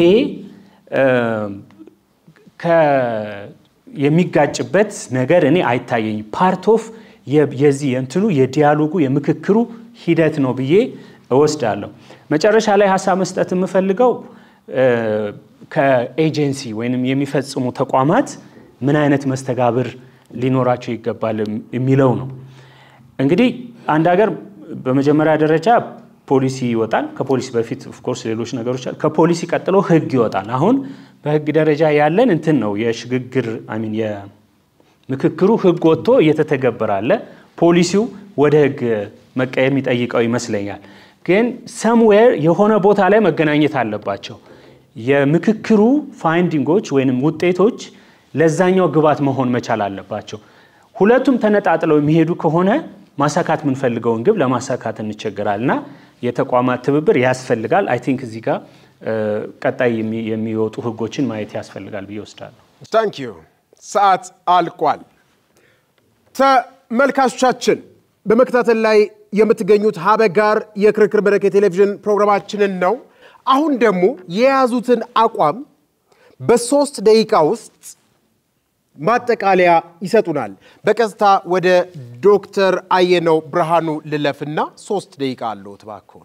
S3: የሚጋጭበት ነገር እኔ አይታየኝም። ፓርት ኦፍ የዚህ እንትኑ የዲያሎጉ የምክክሩ ሂደት ነው ብዬ እወስዳለሁ። መጨረሻ ላይ ሐሳብ መስጠት የምፈልገው ከኤጀንሲ ወይንም የሚፈጽሙ ተቋማት ምን አይነት መስተጋብር ሊኖራቸው ይገባል የሚለው ነው። እንግዲህ አንድ ሀገር በመጀመሪያ ደረጃ ፖሊሲ ይወጣል። ከፖሊሲ በፊት ኦፍ ኮርስ ሌሎች ነገሮች አሉ። ከፖሊሲ ቀጥሎ ህግ ይወጣል። አሁን በህግ ደረጃ ያለን እንትን ነው የሽግግር የምክክሩ ህግ ወጥቶ እየተተገበረ አለ። ፖሊሲው ወደ ህግ መቀየር የሚጠይቀው ይመስለኛል። ግን somewhere የሆነ ቦታ ላይ መገናኘት አለባቸው። የምክክሩ ፋይንዲንጎች ወይንም ውጤቶች ለዛኛው ግባት መሆን መቻል አለባቸው። ሁለቱም ተነጣጥለው የሚሄዱ ከሆነ ማሳካት ምን ፈልገውን ግብ ለማሳካት እንቸገራልና የተቋማት ትብብር ያስፈልጋል። አይ ቲንክ እዚህ ጋር ቀጣይ የሚወጡ ህጎችን ማየት ያስፈልጋል ብዬ ወስዳለሁ።
S1: ታንክ ዩ። ሰዓት አልቋል። ተመልካቾቻችን በመከታተል ላይ የምትገኙት ሀበጋር የክርክር መድረክ የቴሌቪዥን ፕሮግራማችንን ነው። አሁን ደግሞ የያዙትን አቋም በ3 ደቂቃ ውስጥ ማጠቃለያ ይሰጡናል። በቀጥታ ወደ ዶክተር አየነው ብርሃኑ ልለፍና 3 ደቂቃ አለው ተባከው።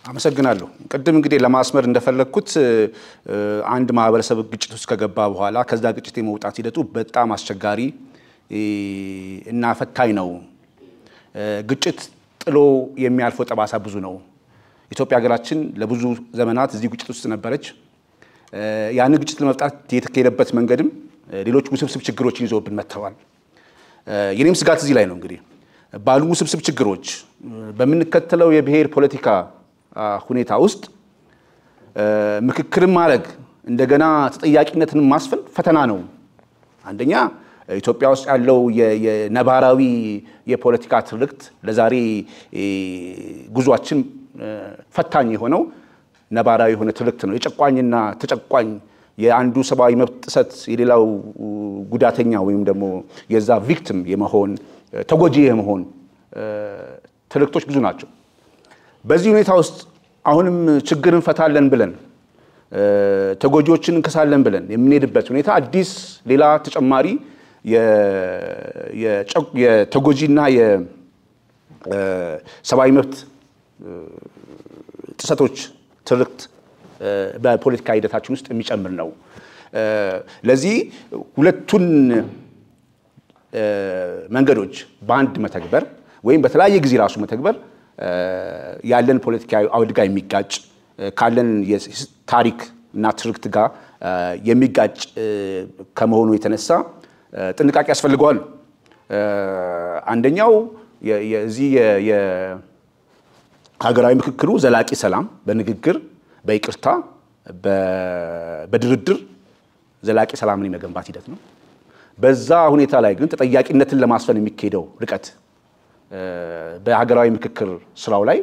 S2: አመሰግናለሁ። ቅድም እንግዲህ ለማስመር እንደፈለኩት አንድ ማህበረሰብ ግጭት ውስጥ ከገባ በኋላ ከዛ ግጭት የመውጣት ሂደቱ በጣም አስቸጋሪ እና ፈታኝ ነው። ግጭት ጥሎ የሚያልፈው ጠባሳ ብዙ ነው። ኢትዮጵያ ሀገራችን ለብዙ ዘመናት እዚህ ግጭት ውስጥ ነበረች። ያን ግጭት ለመፍታት የተካሄደበት መንገድም ሌሎች ውስብስብ ችግሮችን ይዞብን መጥተዋል። የኔም ስጋት እዚህ ላይ ነው። እንግዲህ ባሉ ውስብስብ ችግሮች በምንከተለው የብሔር ፖለቲካ ሁኔታ ውስጥ ምክክርን ማድረግ እንደገና ተጠያቂነትን ማስፈን ፈተና ነው። አንደኛ ኢትዮጵያ ውስጥ ያለው የነባራዊ የፖለቲካ ትርክት ለዛሬ ጉዟችን ፈታኝ የሆነው ነባራዊ የሆነ ትርክት ነው። የጨቋኝና ተጨቋኝ የአንዱ ሰብአዊ መብት ጥሰት የሌላው ጉዳተኛ ወይም ደግሞ የዛ ቪክቲም የመሆን ተጎጂ የመሆን ትርክቶች ብዙ ናቸው። በዚህ ሁኔታ ውስጥ አሁንም ችግርን ፈታለን ብለን ተጎጂዎችን እንከሳለን ብለን የምንሄድበት ሁኔታ አዲስ ሌላ ተጨማሪ የተጎጂና የሰብአዊ መብት ጥሰቶች ትርክት በፖለቲካ ሂደታችን ውስጥ የሚጨምር ነው። ለዚህ ሁለቱን መንገዶች በአንድ መተግበር ወይም በተለያየ ጊዜ ራሱ መተግበር ያለን ፖለቲካዊ አውድ ጋር የሚጋጭ ካለን ታሪክ እና ትርክት ጋር የሚጋጭ ከመሆኑ የተነሳ ጥንቃቄ ያስፈልገዋል። አንደኛው የዚህ የሀገራዊ ምክክሩ ዘላቂ ሰላም በንግግር በይቅርታ በድርድር ዘላቂ ሰላምን የመገንባት ሂደት ነው። በዛ ሁኔታ ላይ ግን ተጠያቂነትን ለማስፈን የሚካሄደው ርቀት በሀገራዊ ምክክር ስራው ላይ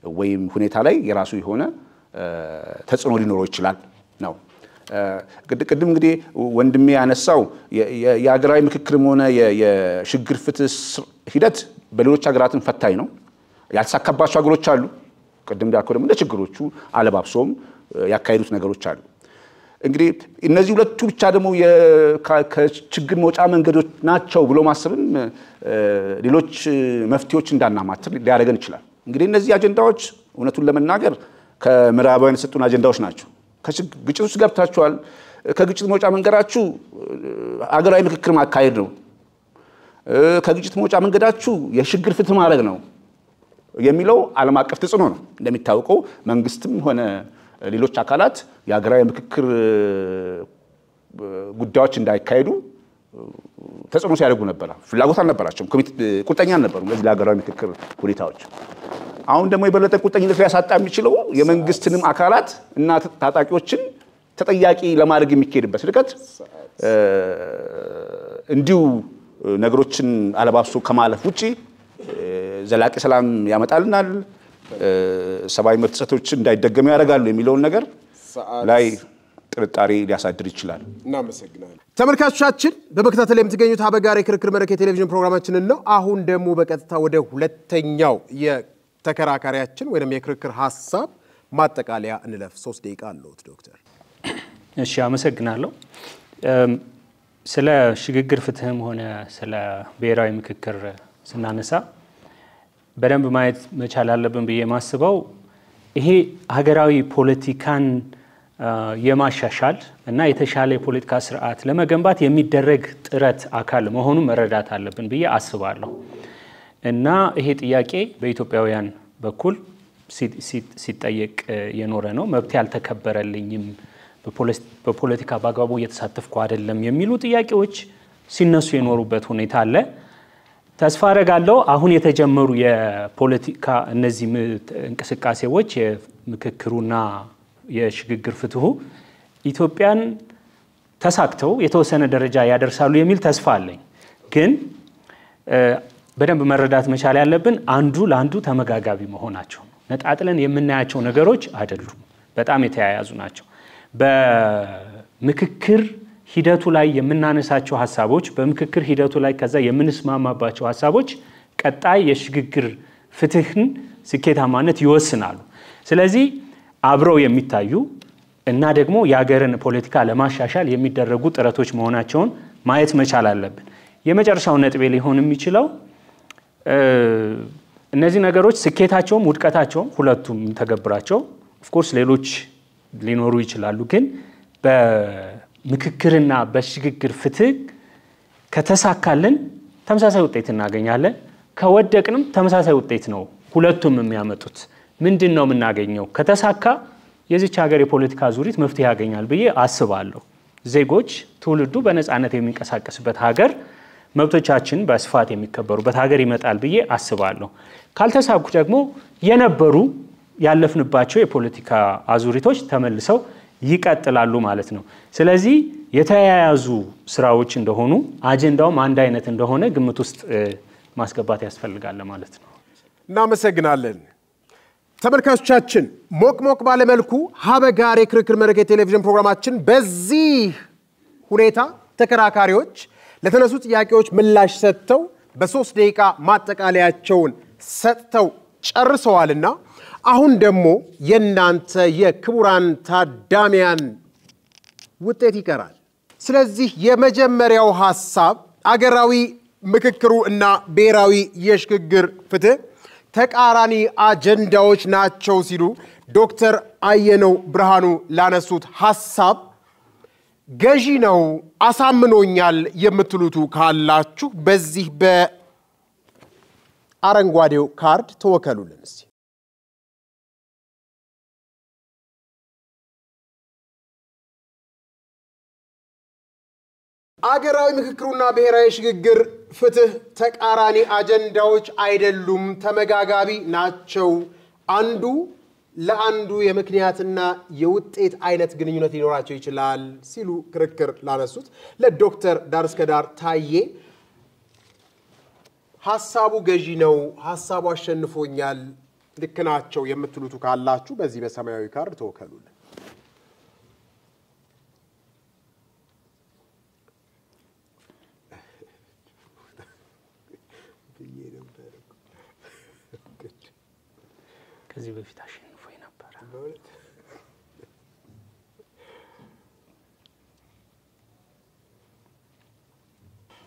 S2: ወይም ሁኔታ ላይ የራሱ የሆነ ተጽዕኖ ሊኖረው ይችላል ነው። ቅድም እንግዲህ ወንድሜ ያነሳው የሀገራዊ ምክክርም ሆነ የሽግግር ፍትህ ሂደት በሌሎች ሀገራትን ፈታኝ ነው። ያልተሳካባቸው ሀገሮች አሉ። ቅድም እንዳልኩት ደግሞ ለችግሮቹ አለባብሶም ያካሄዱት ነገሮች አሉ። እንግዲህ እነዚህ ሁለቱ ብቻ ደግሞ ከችግር መውጫ መንገዶች ናቸው ብሎ ማሰብም ሌሎች መፍትሄዎች እንዳናማትር ሊያደርገን ይችላል። እንግዲህ እነዚህ አጀንዳዎች እውነቱን ለመናገር ከምዕራባውያን የተሰጡን አጀንዳዎች ናቸው። ግጭት ውስጥ ገብታችኋል፣ ከግጭት መውጫ መንገዳችሁ ሀገራዊ ምክክር ማካሄድ ነው፣ ከግጭት መውጫ መንገዳችሁ የሽግግር ፍትህ ማድረግ ነው የሚለው ዓለም አቀፍ ተጽዕኖ ነው። እንደሚታወቀው መንግስትም ሆነ ሌሎች አካላት የሀገራዊ ምክክር ጉዳዮች እንዳይካሄዱ ተጽዕኖ ሲያደርጉ ነበር። ፍላጎት አልነበራቸውም፣ ቁርጠኛ አልነበሩም ለዚህ ለሀገራዊ ምክክር ሁኔታዎች። አሁን ደግሞ የበለጠ ቁርጠኝነት ሊያሳጣ የሚችለው የመንግስትንም አካላት እና ታጣቂዎችን ተጠያቂ ለማድረግ የሚካሄድበት ርቀት እንዲሁ ነገሮችን አለባብሶ ከማለፍ ውጪ ዘላቂ ሰላም ያመጣልናል፣ ሰብአዊ መብት ጥሰቶች እንዳይደገሙ ያደርጋሉ የሚለውን ነገር ላይ ጥርጣሬ ሊያሳድር ይችላል።
S1: እናመሰግናለን። ተመልካቾቻችን በመከታተል የምትገኙት ሀበጋር የክርክር መድረክ የቴሌቪዥን ፕሮግራማችንን ነው። አሁን ደግሞ በቀጥታ ወደ ሁለተኛው የተከራካሪያችን ወይም የክርክር ሐሳብ ማጠቃለያ እንለፍ። 3 ደቂቃ አለዎት ዶክተር።
S3: እሺ፣ አመሰግናለሁ። ስለ ሽግግር ፍትህም ሆነ ስለ ብሔራዊ ምክክር ስናነሳ በደንብ ማየት መቻል አለብን ብዬ ማስበው ይሄ ሀገራዊ ፖለቲካን የማሻሻል እና የተሻለ የፖለቲካ ስርዓት ለመገንባት የሚደረግ ጥረት አካል መሆኑን መረዳት አለብን ብዬ አስባለሁ። እና ይሄ ጥያቄ በኢትዮጵያውያን በኩል ሲጠየቅ የኖረ ነው። መብት ያልተከበረልኝም፣ በፖለቲካ በአግባቡ እየተሳተፍኩ አይደለም የሚሉ ጥያቄዎች ሲነሱ የኖሩበት ሁኔታ አለ። ተስፋ አደርጋለሁ አሁን የተጀመሩ የፖለቲካ እነዚህ እንቅስቃሴዎች የምክክሩና የሽግግር ፍትሁ ኢትዮጵያን ተሳክተው የተወሰነ ደረጃ ያደርሳሉ የሚል ተስፋ አለኝ። ግን በደንብ መረዳት መቻል ያለብን አንዱ ለአንዱ ተመጋጋቢ መሆናቸው ነው። ነጣጥለን የምናያቸው ነገሮች አይደሉም፣ በጣም የተያያዙ ናቸው። በምክክር ሂደቱ ላይ የምናነሳቸው ሐሳቦች በምክክር ሂደቱ ላይ ከዛ የምንስማማባቸው ሐሳቦች ቀጣይ የሽግግር ፍትህን ስኬታማነት ይወስናሉ። ስለዚህ አብረው የሚታዩ እና ደግሞ የሀገርን ፖለቲካ ለማሻሻል የሚደረጉ ጥረቶች መሆናቸውን ማየት መቻል አለብን። የመጨረሻው ነጥቤ ሊሆን የሚችለው እነዚህ ነገሮች ስኬታቸውም ውድቀታቸውም ሁለቱም ተገብራቸው ኦፍ ኮርስ ሌሎች ሊኖሩ ይችላሉ። ግን በምክክርና በሽግግር ፍትህ ከተሳካልን ተመሳሳይ ውጤት እናገኛለን። ከወደቅንም ተመሳሳይ ውጤት ነው ሁለቱም የሚያመጡት። ምንድነው የምናገኘው? ከተሳካ የዚች ሀገር የፖለቲካ ዙሪት መፍትሄ ያገኛል ብዬ አስባለሁ። ዜጎች ትውልዱ በነፃነት የሚንቀሳቀስበት ሀገር መብቶቻችን በስፋት የሚከበሩበት ሀገር ይመጣል ብዬ አስባለሁ። ካልተሳኩ ደግሞ የነበሩ ያለፍንባቸው የፖለቲካ አዙሪቶች ተመልሰው ይቀጥላሉ ማለት ነው። ስለዚህ የተያያዙ ስራዎች እንደሆኑ አጀንዳውም አንድ አይነት እንደሆነ ግምት ውስጥ ማስገባት ያስፈልጋል ማለት ነው።
S1: እናመሰግናለን። ተመልካቾቻችን ሞቅ ባለ መልኩ ሀበጋር የክርክር መድረክ የቴሌቪዥን ፕሮግራማችን በዚህ ሁኔታ ተከራካሪዎች ለተነሱ ጥያቄዎች ምላሽ ሰጥተው በ3 ደቂቃ ማጠቃለያቸውን ሰጥተው ጨርሰዋልና አሁን ደግሞ የናንተ የክቡራን ታዳሚያን ውጤት ይቀራል። ስለዚህ የመጀመሪያው ሐሳብ አገራዊ ምክክሩ እና ብሔራዊ የሽግግር ፍትህ ተቃራኒ አጀንዳዎች ናቸው ሲሉ ዶክተር አየነው ብርሃኑ ላነሱት ሐሳብ ገዢ ነው አሳምኖኛል የምትሉቱ ካላችሁ በዚህ በአረንጓዴው ካርድ ተወከሉልን እስቲ። አገራዊ ምክክሩና ብሔራዊ ሽግግር ፍትህ ተቃራኒ አጀንዳዎች አይደሉም፣ ተመጋጋቢ ናቸው። አንዱ ለአንዱ የምክንያትና የውጤት አይነት ግንኙነት ሊኖራቸው ይችላል ሲሉ ክርክር ላነሱት ለዶክተር ዳርስከዳር ታዬ ሐሳቡ ገዢ ነው፣ ሐሳቡ አሸንፎኛል፣ ልክ ናቸው የምትሉቱ ካላችሁ በዚህ በሰማያዊ ካርድ ተወከሉልን።
S3: ከዚህ በፊት አሸንፎ ነበር።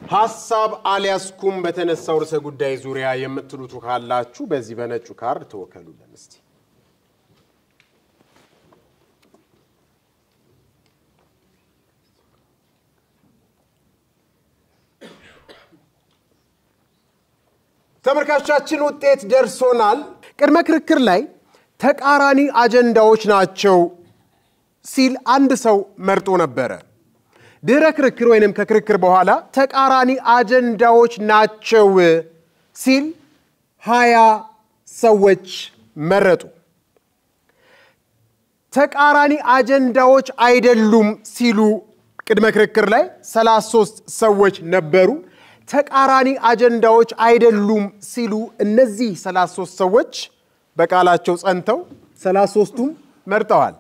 S1: ሐሳብ አልያዝኩም በተነሳው ርዕሰ ጉዳይ ዙሪያ የምትሉቱ ካላችሁ በዚህ በነጩ ካርድ ተወከሉልን እስቲ። ተመልካቾቻችን ውጤት ደርሶናል። ቅድመ ክርክር ላይ ተቃራኒ አጀንዳዎች ናቸው ሲል አንድ ሰው መርጦ ነበረ። ድህረ ክርክር ወይንም ከክርክር በኋላ ተቃራኒ አጀንዳዎች ናቸው ሲል 20 ሰዎች መረጡ። ተቃራኒ አጀንዳዎች አይደሉም ሲሉ ቅድመ ክርክር ላይ 33 ሰዎች ነበሩ። ተቃራኒ አጀንዳዎች አይደሉም ሲሉ እነዚህ 33 ሰዎች በቃላቸው ጸንተው 33ቱም መርጠዋል።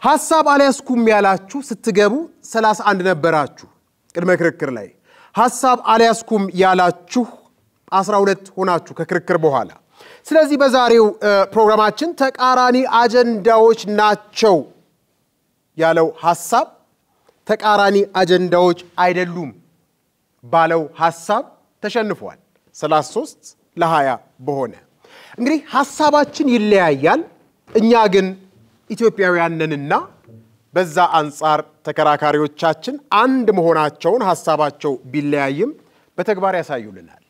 S1: ሐሳብ አልያዝኩም ያላችሁ ስትገቡ 31 ነበራችሁ ቅድመ ክርክር ላይ። ሐሳብ አልያዝኩም ያላችሁ 12 ሆናችሁ ከክርክር በኋላ። ስለዚህ በዛሬው ፕሮግራማችን ተቃራኒ አጀንዳዎች ናቸው ያለው ሐሳብ ተቃራኒ አጀንዳዎች አይደሉም ባለው ሐሳብ ተሸንፏል 33 ለ20 በሆነ። እንግዲህ ሐሳባችን ይለያያል፣ እኛ ግን ኢትዮጵያውያን ነንና በዛ አንፃር ተከራካሪዎቻችን አንድ መሆናቸውን ሐሳባቸው ቢለያይም በተግባር ያሳዩልናል።